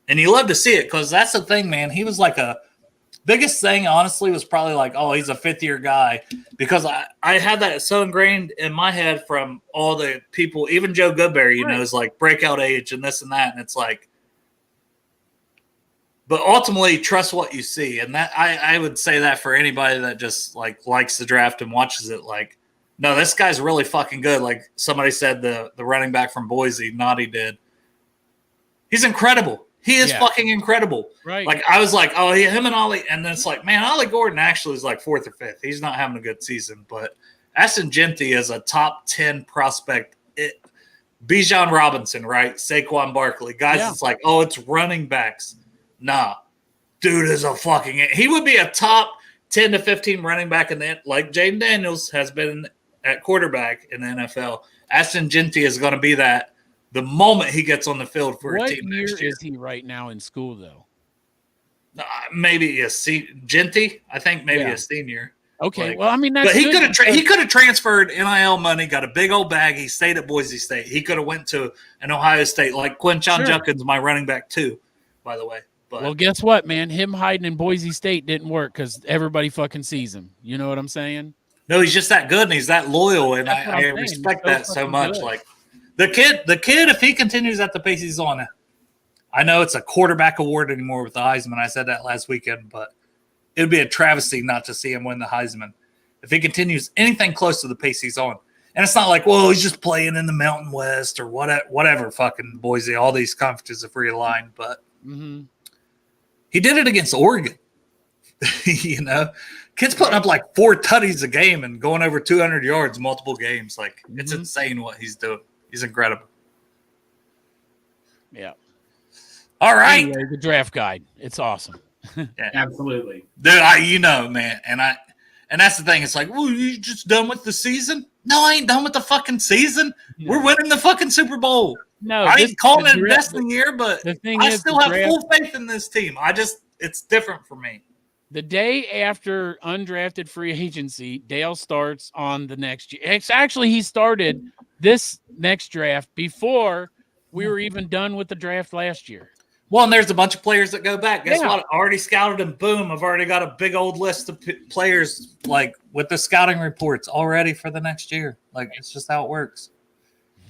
And you love to see it because that's the thing, man. He was like biggest thing, honestly, was probably like, oh, he's a fifth-year guy. Because I had that so ingrained in my head from all the people, even Joe Goodberry, Right. is like breakout age and this and that. And it's like, but ultimately, trust what you see. And that I would say that for anybody that just like likes the draft and watches it, like, no, this guy's really fucking good. Like somebody said, the running back from Boise, Naughty did. He's incredible. He is fucking incredible. Right. Like, I was like, oh, him and Ollie. And then it's like, man, Ollie Gordon actually is like 4th or 5th. He's not having a good season. But Aston Genty is a top 10 prospect. Bijan Robinson, right? Saquon Barkley. Guys, It's like, oh, it's running backs. Nah. Dude is a fucking – he would be a top 10 to 15 running back in the – like Jaden Daniels has been at quarterback in the NFL. Aston Genty is going to be that the moment he gets on the field for a team next year. Is he right now in school, though? Maybe Genty. I think maybe a senior. Okay, Like, well, I mean, that's but he good could have transferred NIL money, got a big old bag. He stayed at Boise State. He could have went to an Ohio State, like Quinshon Judkins, my running back too, by the way. But well, guess what, man? Him hiding in Boise State didn't work because everybody fucking sees him. You know what I'm saying? no, he's just that good and he's that loyal, and That's what I'm I saying. respect He's so that so fucking much. good. Like the kid, if he continues at the pace he's on, I know it's a quarterback award anymore with the Heisman. I said that last weekend, but it would be a travesty not to see him win the Heisman if he continues anything close to the pace he's on. And it's not like, well, he's just playing in the Mountain West or whatever fucking Boise, all these conferences have realigned, but he did it against Oregon. Kid's putting up like 4 tutties a game and going over 200 yards multiple games. Like, it's insane what he's doing. He's incredible. Yeah. All right. Anyway, the draft guide. It's awesome. Yeah. Absolutely. Dude, man. And that's the thing. It's like, well, you just done with the season? No, I ain't done with the fucking season. No. We're winning the fucking Super Bowl. No, I ain't calling it a destiny year, but the thing I is, still the have draft- full faith in this team. It's different for me. The day after undrafted free agency, Dale starts on the next year. Actually, he started this next draft before we were even done with the draft last year. Well, and there's a bunch of players that go back. Guess Yeah. what? I already scouted them. Boom. I've already got a big old list of players, like with the scouting reports already for the next year. Like, it's just how it works.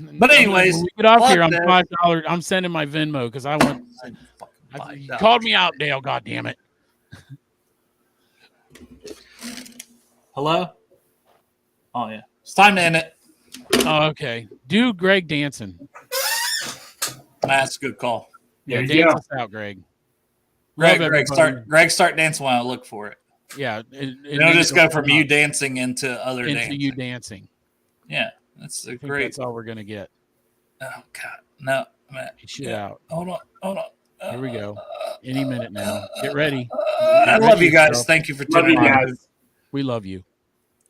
But anyways, when we get off fuck here, I'm that. $5. I'm sending my Venmo because I want. You called me out, Dale. God damn it. Hello? Oh, yeah. It's time to end it. Oh, okay. Do Greg dancing. That's a good call. Yeah, There you dance go. us out, Greg. Greg, Love Greg, everybody. start dancing while I look for it. Yeah. It'll just go from you dancing into other into dancing. you dancing. Yeah, that's a I think great. that's all we're gonna get. Oh God, no, man. Shit Yeah. out. Hold on. Here we go. Any minute now. Get ready. I love you guys. Thank you for Love you tuning in. guys. We love you.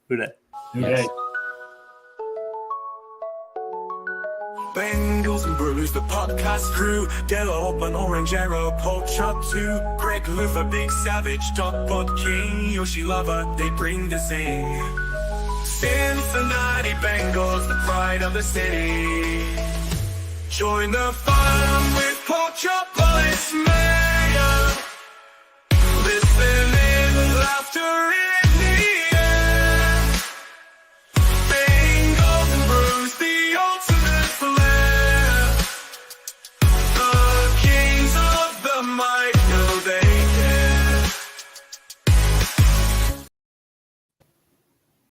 Who dat? Okay. Bengals and Brewers, the podcast crew. Della up an orange arrow, pork chop too. Greg Luther, Big Savage, Top Bud King, Yoshi Lava, they bring the sing. Cincinnati Bengals, the pride of the city. Join the fun with pork chop, Police Mayor. Listen in, laughter in.